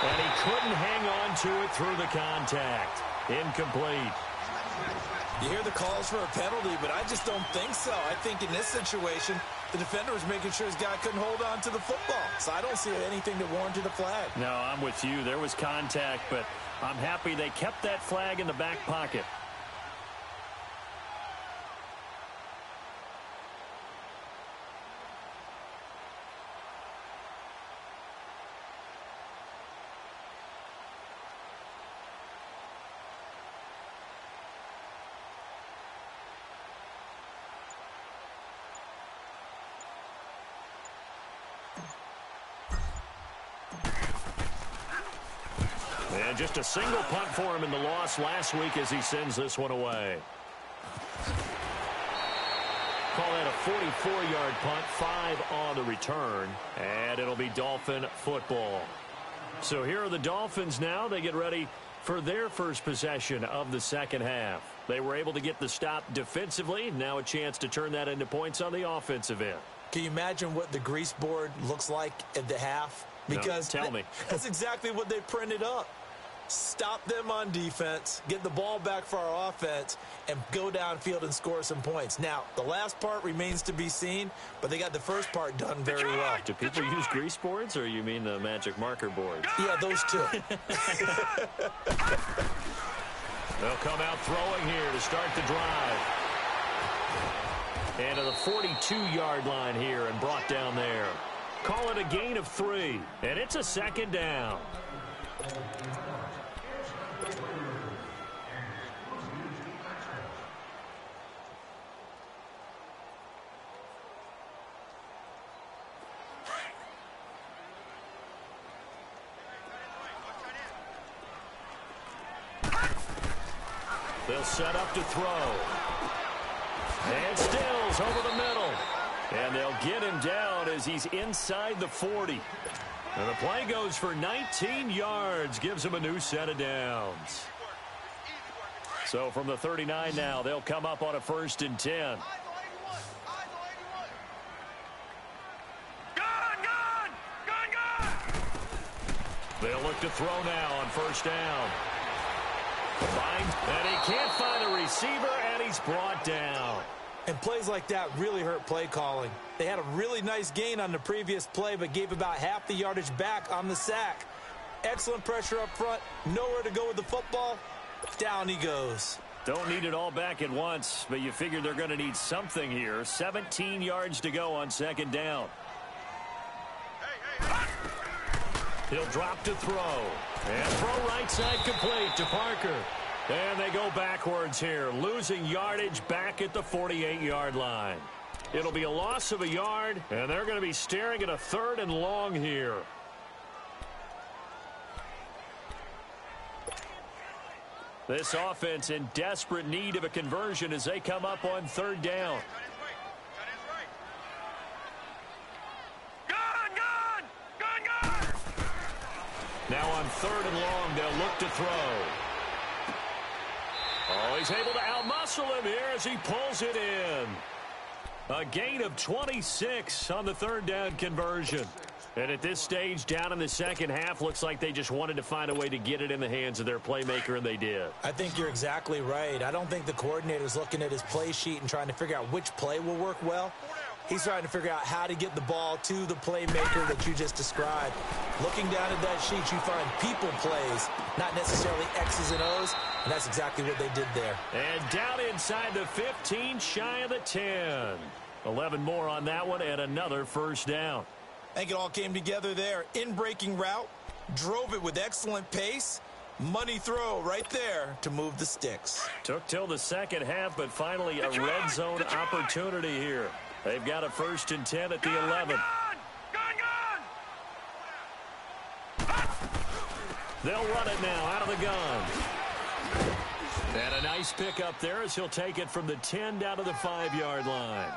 And he couldn't hang on to it through the contact. Incomplete. You hear the calls for a penalty, but I just don't think so. I think in this situation, the defender was making sure his guy couldn't hold on to the football. So I don't see anything that warranted a flag. No, I'm with you. There was contact, but I'm happy they kept that flag in the back pocket. And just a single punt for him in the loss last week as he sends this one away. Call that a 44-yard punt, 5 on the return, and it'll be Dolphin football. So here are the Dolphins now. They get ready for their first possession of the second half. They were able to get the stop defensively. Now a chance to turn that into points on the offensive end. Can you imagine what the grease board looks like at the half? Because no, tell me. That's exactly what they printed up. Stop them on defense, get the ball back for our offense, and go downfield and score some points. Now, the last part remains to be seen, but they got the first part done very well. Do people use grease boards, or you mean the magic marker boards? Yeah, those two. They'll come out throwing here to start the drive. And to the 42-yard line here and brought down there. Call it a gain of 3, and it's a 2nd down. They'll set up to throw. And Stills over the middle. And they'll get him down as he's inside the 40. And the play goes for 19 yards, gives him a new set of downs. So from the 39 now, they'll come up on a 1st and 10. They'll look to throw now on 1st down. And he can't find a receiver, and he's brought down. And plays like that really hurt play calling. They had a really nice gain on the previous play, but gave about half the yardage back on the sack. Excellent pressure up front. Nowhere to go with the football. Down he goes. Don't need it all back at once, but you figure they're going to need something here. 17 yards to go on 2nd down. He'll drop to throw. And throw right side complete to Parker. And they go backwards here, losing yardage back at the 48-yard line. It'll be a loss of a yard, and they're going to be staring at a 3rd and long here. This offense in desperate need of a conversion as they come up on 3rd down. Now on 3rd and long, they'll look to throw. Oh, he's able to outmuscle him here as he pulls it in. A gain of 26 on the 3rd down conversion. And at this stage, down in the 2nd half, looks like they just wanted to find a way to get it in the hands of their playmaker, and they did. I think you're exactly right. I don't think the coordinator's looking at his play sheet and trying to figure out which play will work well. He's trying to figure out how to get the ball to the playmaker that you just described. Looking down at that sheet, you find people plays, not necessarily X's and O's, and that's exactly what they did there. And down inside the 15, shy of the 10. 11 more on that one, and another 1st down. I think it all came together there. In-breaking route, drove it with excellent pace. Money throw right there to move the sticks. Took till the 2nd half, but finally a red zone opportunity here. They've got a 1st and 10 at the 11. They'll run it now out of the gun. And a nice pickup there as he'll take it from the 10 down to the 5-yard line.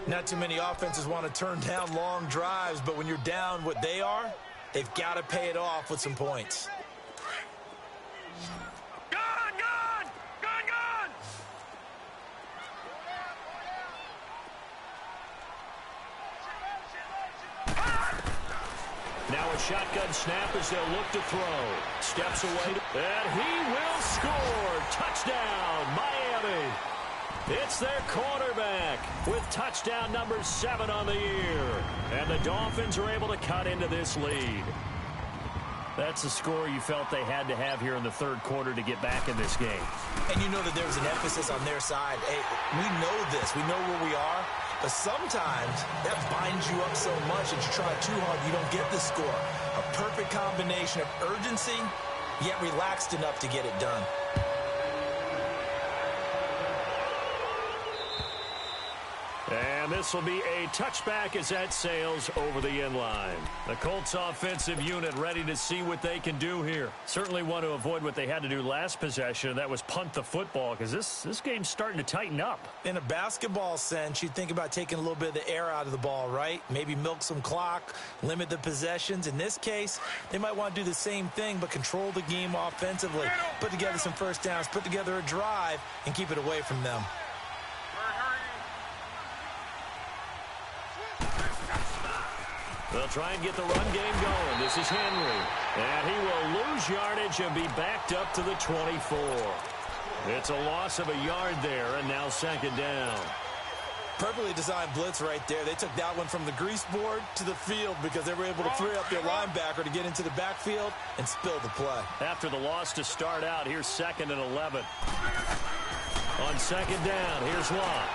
Not too many offenses want to turn down long drives, but when you're down what they are, they've got to pay it off with some points. Now a shotgun snap as they'll look to throw. Steps away, and he will score. Touchdown, Miami. It's their quarterback with touchdown number 7 on the year. And the Dolphins are able to cut into this lead. That's the score you felt they had to have here in the 3rd quarter to get back in this game. And you know that there was an emphasis on their side. Hey, we know this. We know where we are. But sometimes that binds you up so much that you try too hard, you don't get the score. A perfect combination of urgency, yet relaxed enough to get it done. And this will be a touchback as that sails over the end line. The Colts offensive unit ready to see what they can do here. Certainly want to avoid what they had to do last possession. That was punt the football, because this game's starting to tighten up. In a basketball sense, you think about taking a little bit of the air out of the ball, right? Maybe milk some clock, limit the possessions. In this case, they might want to do the same thing, but control the game offensively. Put together some 1st downs, put together a drive, and keep it away from them. They'll try and get the run game going. This is Henry. And he will lose yardage and be backed up to the 24. It's a loss of a yard there, and now 2nd down. Perfectly designed blitz right there. They took that one from the grease board to the field because they were able to free up their linebacker to get into the backfield and spill the play. After the loss to start out, here's 2nd and 11. On 2nd down, here's Watt.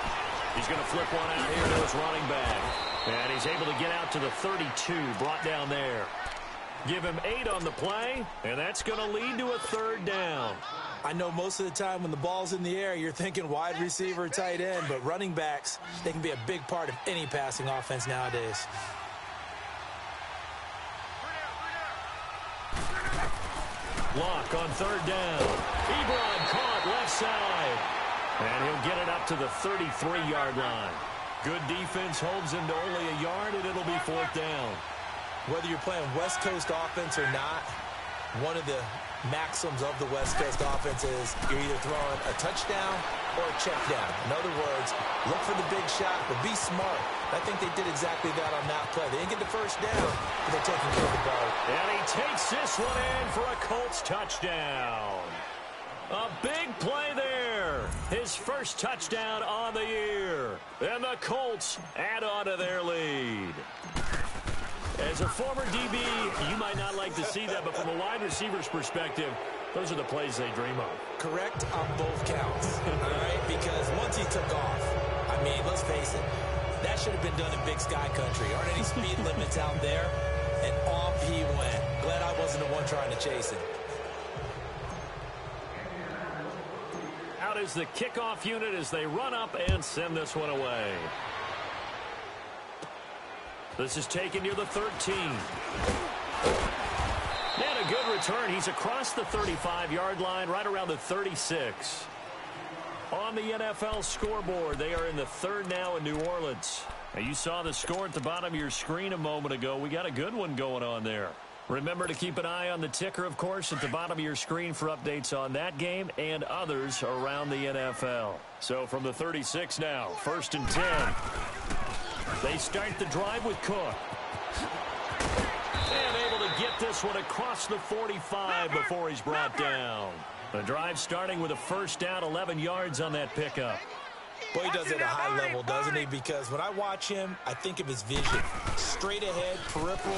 He's going to flip one out here to his running back. And he's able to get out to the 32, brought down there. Give him 8 on the play, and that's going to lead to a 3rd down. I know most of the time when the ball's in the air, you're thinking wide receiver, tight end, but running backs, they can be a big part of any passing offense nowadays. Lock on 3rd down. Ebron caught left side. And he'll get it up to the 33-yard line. Good defense holds him to only a yard, and it'll be 4th down. Whether you're playing West Coast offense or not, one of the maxims of the West Coast offense is you're either throwing a touchdown or a check down. In other words, look for the big shot, but be smart. I think they did exactly that on that play. They didn't get the first down, but they're taking care of the ball. And he takes this one in for a Colts touchdown. A big play there. His first touchdown on the year. And the Colts add on to their lead. As a former DB, you might not like to see that, but from a wide receiver's perspective, those are the plays they dream of. Correct on both counts, all right? Because once he took off, I mean, let's face it, that should have been done in Big Sky Country. Aren't any speed limits out there? And off he went. Glad I wasn't the one trying to chase him. Out is the kickoff unit as they run up and send this one away. This is taken near the 13. And a good return. He's across the 35-yard line, right around the 36. On the NFL scoreboard, they are in the 3rd now in New Orleans. Now, you saw the score at the bottom of your screen a moment ago. We got a good one going on there. Remember to keep an eye on the ticker, of course, at the bottom of your screen for updates on that game and others around the NFL. So from the 36 now, 1st and 10. They start the drive with Cook. And able to get this one across the 45 before he's brought down. The drive starting with a 1st down, 11 yards on that pickup. Boy, he does it at a high level, doesn't he? Because when I watch him, I think of his vision. Straight ahead, peripheral.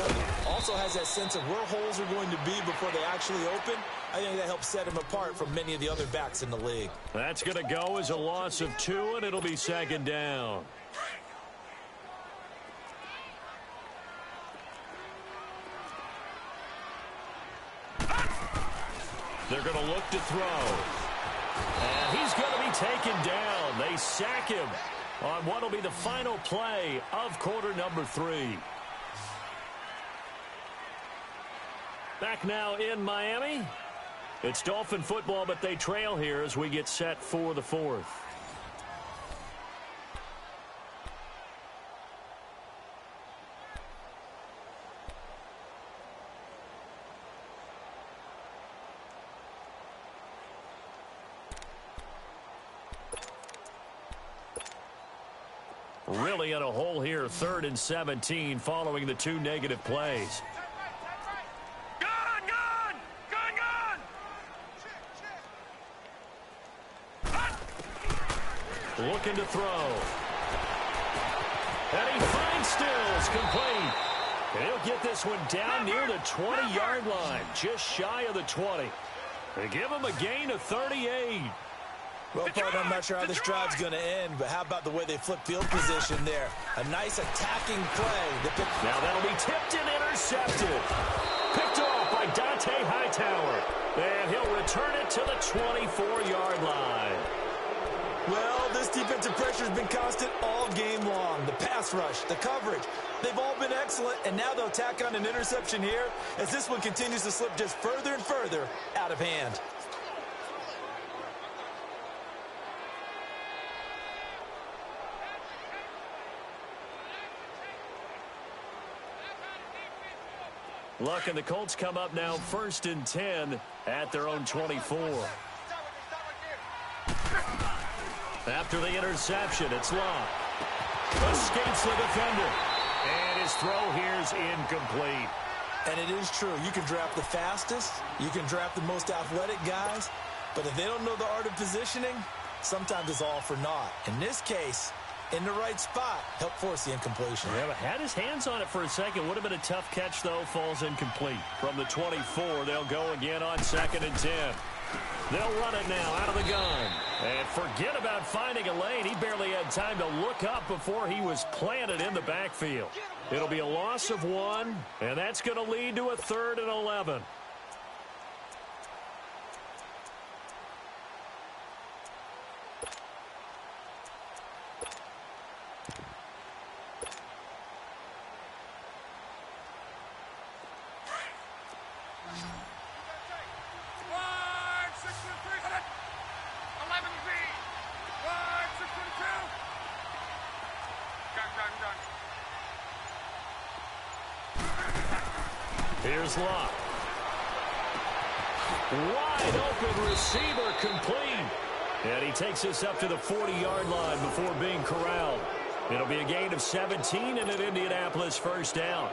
Also has that sense of where holes are going to be before they actually open. I think that helps set him apart from many of the other backs in the league. That's going to go as a loss of 2, and it'll be 2nd down. They're going to look to throw. And he's going to be taken down. They sack him on what will be the final play of quarter number 3. Back now in Miami. It's Dolphin football, but they trail here as we get set for the 4th. Really in a hole here, 3rd and 17 following the 2 negative plays. Gun, gun! Gun, gun! Looking to throw. And he finds Stills, complete. And he'll get this one down near the 20-yard line, just shy of the 20. They give him a gain of 38. Well, partner, I'm not sure how this drive's going to end, but how about the way they flip field position there? A nice attacking play. Now that'll be tipped and intercepted. Picked off by Dante Hightower. And he'll return it to the 24-yard line. Well, this defensive pressure has been constant all game long. The pass rush, the coverage, they've all been excellent, and now they'll tack on an interception here as this one continues to slip just further and further out of hand. Luck and the Colts come up now 1st and 10 at their own 24. After the interception, it's Luck. Escapes the defender. And his throw here is incomplete. And it is true. You can draft the fastest. You can draft the most athletic guys. But if they don't know the art of positioning, sometimes it's all for naught. In this case, in the right spot, help force the incompletion. Yeah, but had his hands on it for a second. Would have been a tough catch, though. Falls incomplete. From the 24, they'll go again on 2nd and 10. They'll run it now out of the gun. And forget about finding a lane. He barely had time to look up before he was planted in the backfield. It'll be a loss of 1, and that's going to lead to a 3rd and 11. Here's Locke. Wide open receiver complete. And he takes us up to the 40-yard line before being corralled. It'll be a gain of 17 and an Indianapolis first down.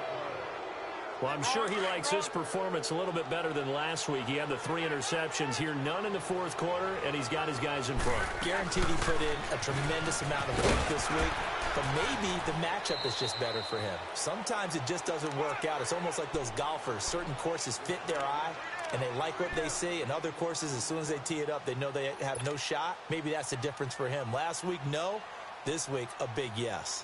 Well, I'm sure he likes this performance a little bit better than last week. He had the 3 interceptions here, none in the fourth quarter, and he's got his guys in front. Guaranteed he put in a tremendous amount of work this week, but maybe the matchup is just better for him. Sometimes it just doesn't work out. It's almost like those golfers. Certain courses fit their eye, and they like what they see. And other courses, as soon as they tee it up, they know they have no shot. Maybe that's the difference for him. Last week, no. This week, a big yes.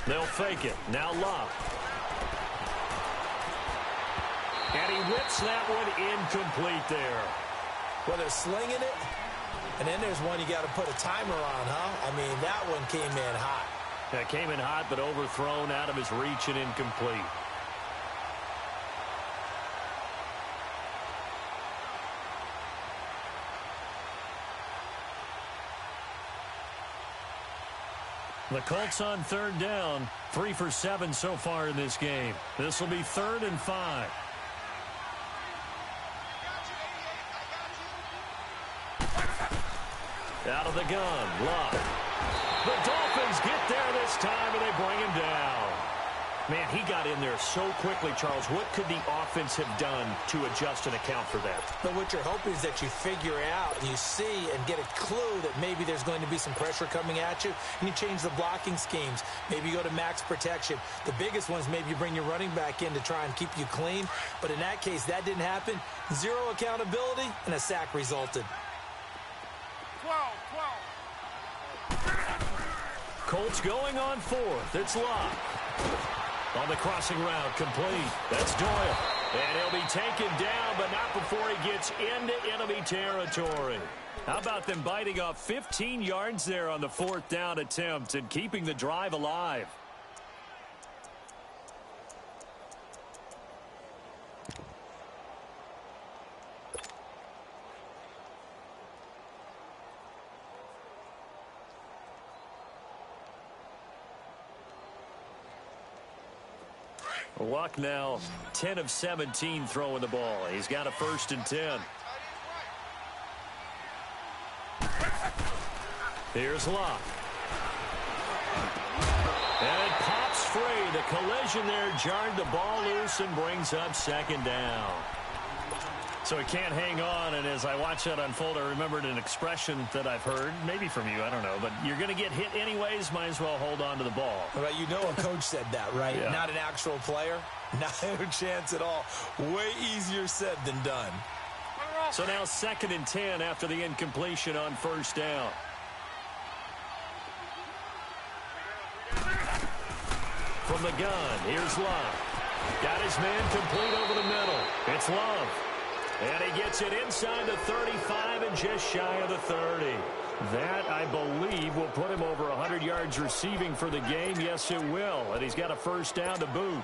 They'll fake it. Now Locke. And he whips that one incomplete there. Well, they're slinging it, and then there's one you got to put a timer on, huh? I mean, that one came in hot. That came in hot, but overthrown, out of his reach, and incomplete. The Colts on third down, 3 for 7 so far in this game. This will be 3rd and 5. Out of the gun, Locke. The Dolphins get there this time, and they bring him down. Man, he got in there so quickly, Charles. What could the offense have done to adjust and account for that? But what you're hoping is that you figure out and you see and get a clue that maybe there's going to be some pressure coming at you, and you change the blocking schemes. Maybe you go to max protection. The biggest ones, maybe you bring your running back in to try and keep you clean. But in that case, that didn't happen. 0 accountability, and a sack resulted. 12. Colts going on 4th. It's Locke. On the crossing route, complete. That's Doyle. And he'll be taken down, but not before he gets into enemy territory. How about them biting off 15 yards there on the 4th down attempt and keeping the drive alive? Luck now 10 of 17 throwing the ball. He's got a 1st and 10. Here's Locke. And it pops free. The collision there jarred the ball loose and brings up 2nd down. So he can't hang on, and as I watch that unfold, I remembered an expression that I've heard, maybe from you, I don't know, but you're going to get hit anyways, might as well hold on to the ball. Well, you know a coach said that, right? Yeah. Not an actual player. Not a chance at all. Way easier said than done. So now 2nd and 10 after the incompletion on 1st down. From the gun, here's Love. Got his man complete over the middle. It's Love. And he gets it inside the 35 and just shy of the 30. That, I believe, will put him over 100 yards receiving for the game. Yes, it will. And he's got a 1st down to boot.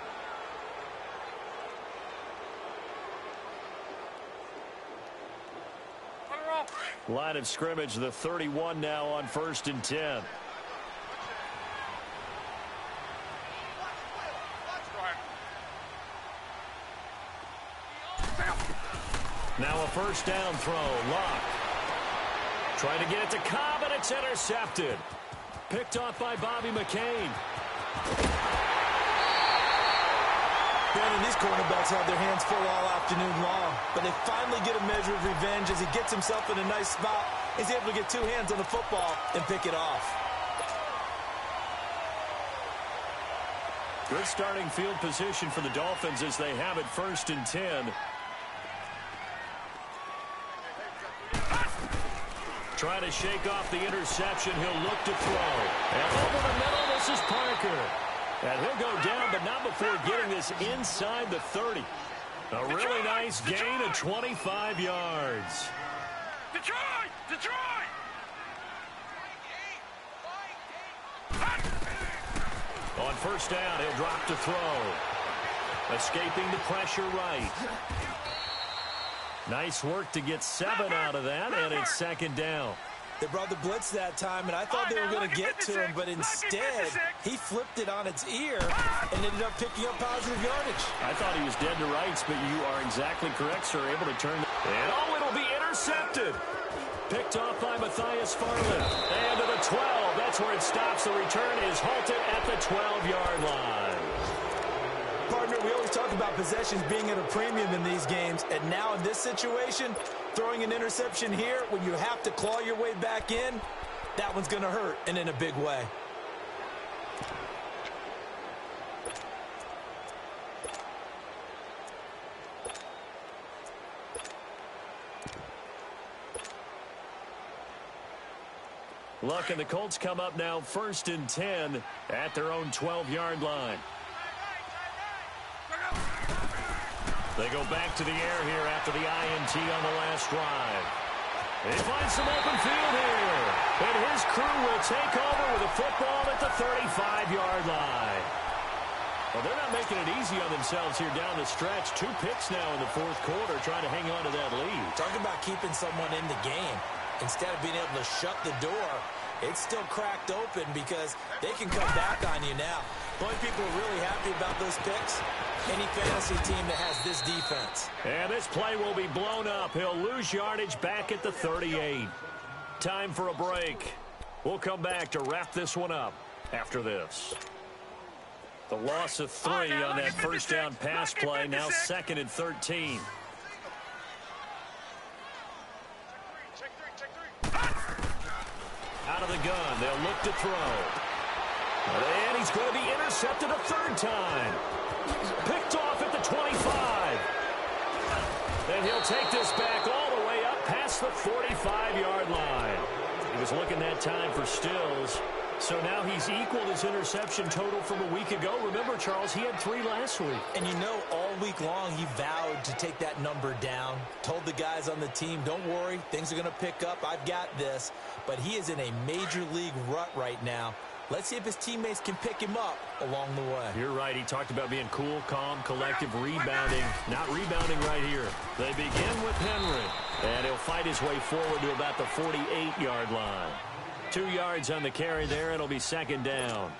Line of scrimmage, the 31 now on 1st and 10. Now a 1st down throw. Locke. Trying to get it to Cobb, and it's intercepted. Picked off by Bobby McCain. Brandon, these cornerbacks have their hands full all afternoon long, but they finally get a measure of revenge as he gets himself in a nice spot. He's able to get 2 hands on the football and pick it off. Good starting field position for the Dolphins as they have it 1st and 10. Trying to shake off the interception. He'll look to throw. And over the middle, this is Parker. And he'll go down, but not before getting this inside the 30. A really nice gain of 25 yards. Detroit! Detroit! On 1st down, he'll drop to throw. Escaping the pressure right. Nice work to get 7 out of that, and it's second down. They brought the blitz that time, and I thought they were going to get to him, but instead, he flipped it on its ear and ended up picking up positive yardage. I thought he was dead to rights, but you are exactly correct, sir. Able to turn. And it'll be intercepted. Picked off by Matthias Farley. And to the 12. That's where it stops. The return is halted at the 12-yard line. Partner, we always talk about possessions being at a premium in these games, and now in this situation, throwing an interception here when you have to claw your way back in, that one's going to hurt, and in a big way. Look, and the Colts come up now 1st and 10 at their own 12-yard line. They go back to the air here after the INT on the last drive. They find some open field here. And his crew will take over with a football at the 35-yard line. Well, they're not making it easy on themselves here down the stretch. 2 picks now in the 4th quarter trying to hang on to that lead. Talking about keeping someone in the game. Instead of being able to shut the door, it's still cracked open because they can come back on you now. The only people are really happy about those picks, any fantasy team that has this defense. And this play will be blown up. He'll lose yardage back at the 38. Time for a break. We'll come back to wrap this one up after this. The loss of 3 on that first down pass play, now 2nd and 13. Out of the gun, they'll look to throw. And he's going to be intercepted a 3rd time. Picked off at the 25. And he'll take this back all the way up past the 45-yard line. He was looking that time for Stills. So now he's equaled his interception total from a week ago. Remember, Charles, he had 3 last week. And you know, all week long he vowed to take that number down. Told the guys on the team, don't worry, things are going to pick up. I've got this. But he is in a major league rut right now. Let's see if his teammates can pick him up along the way. You're right. He talked about being cool, calm, collective, rebounding. Not rebounding right here. They begin with Henry. And he'll fight his way forward to about the 48-yard line. 2 yards on the carry there. It'll be 2nd down.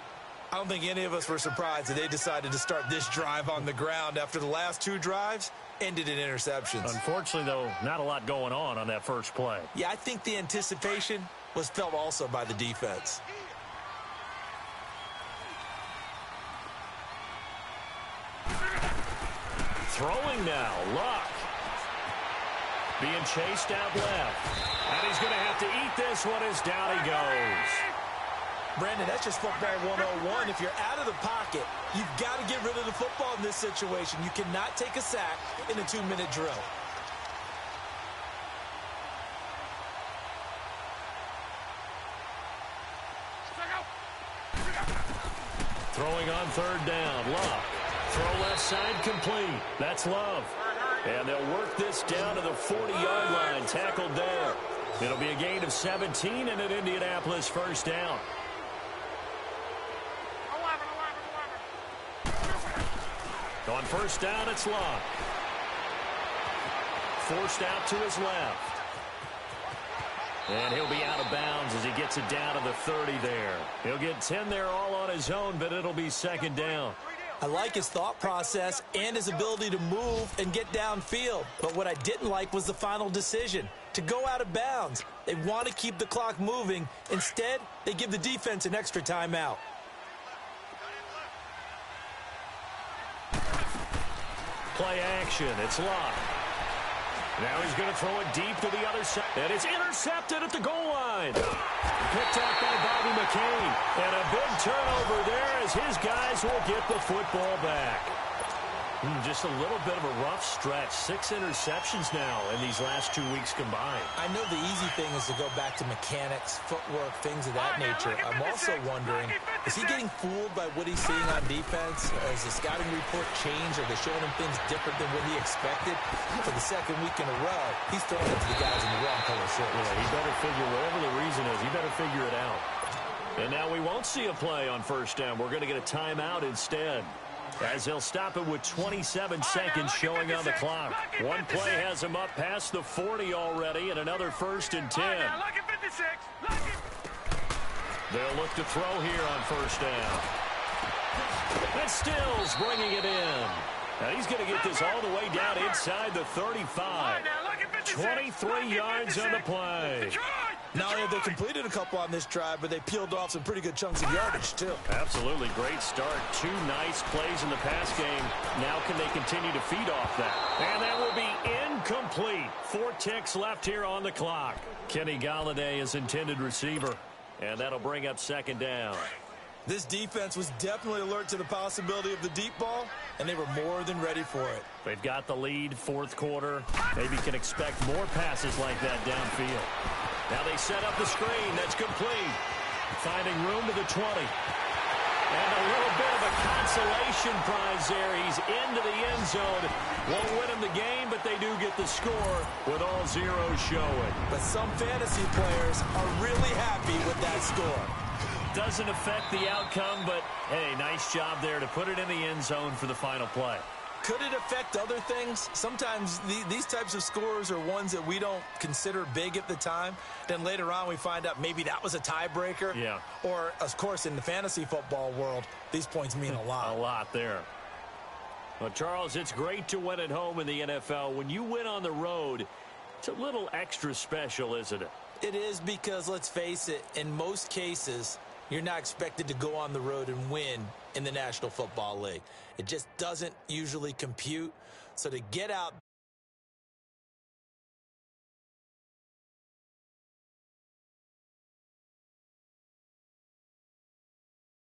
I don't think any of us were surprised that they decided to start this drive on the ground after the last 2 drives ended in interceptions. Unfortunately, though, not a lot going on that first play. Yeah, I think the anticipation was felt also by the defense. Throwing now, Luck. Being chased out left. And he's going to have to eat this one as down he goes. Brandon, that's just football 101. If you're out of the pocket, you've got to get rid of the football in this situation. You cannot take a sack in a 2-minute drill. Throwing on 3rd down, Luck. Throw left side complete. That's Love. And they'll work this down to the 40-yard line. Tackled there. It'll be a gain of 17 and an Indianapolis 1st down. On 1st down, it's Luck. Forced out to his left. And he'll be out of bounds as he gets it down to the 30 there. He'll get 10 there all on his own, but it'll be 2nd down. I like his thought process and his ability to move and get downfield. But what I didn't like was the final decision, to go out of bounds. They want to keep the clock moving. Instead, they give the defense an extra timeout. Play action. It's Luck. Now he's going to throw it deep to the other side. And it's intercepted at the goal line. Picked up by Bobby McCain. And a big turnover there as his guys will get the football back. Just a little bit of a rough stretch. 6 interceptions now in these last 2 weeks combined. I know the easy thing is to go back to mechanics, footwork, things of that nature. I'm also wondering, is he getting fooled by what he's seeing on defense? Has the scouting report changed? Are they showing him things different than what he expected? For the 2nd week in a row, he's throwing it to the guys in the wrong color shirts. Yeah, he better figure, whatever the reason is, he better figure it out. And now we won't see a play on 1st down. We're going to get a timeout instead. as they'll stop it with 27 seconds showing on the clock. One play has them up past the 40 already, and another 1st and 10. They'll look to throw here on 1st down. And Stills bringing it in. Now he's going to get this all the way down inside the 35. 23 yards on the play. Not only have they completed a couple on this drive, but they peeled off some pretty good chunks of yardage, too. Absolutely great start. 2 nice plays in the pass game. Now can they continue to feed off that? And that will be incomplete. 4 ticks left here on the clock. Kenny Galladay is intended receiver. And that'll bring up 2nd down. This defense was definitely alert to the possibility of the deep ball, and they were more than ready for it. They've got the lead, 4th quarter. Maybe can expect more passes like that downfield. Now they set up the screen. That's complete. Finding room to the 20. And a little bit of a consolation prize there. He's into the end zone. Won't win him the game, but they do get the score with all zeros showing. But some fantasy players are really happy with that score. Doesn't affect the outcome, but, hey, nice job there to put it in the end zone for the final play. Could it affect other things? Sometimes these types of scores are ones that we don't consider big at the time. Then later on we find out maybe that was a tiebreaker. Yeah. Or, of course, in the fantasy football world, these points mean a lot. A lot there. Well, Charles, it's great to win at home in the NFL. When you win on the road, it's a little extra special, isn't it? It is because, let's face it, in most cases, you're not expected to go on the road and win in the National Football League. It just doesn't usually compute. So to get out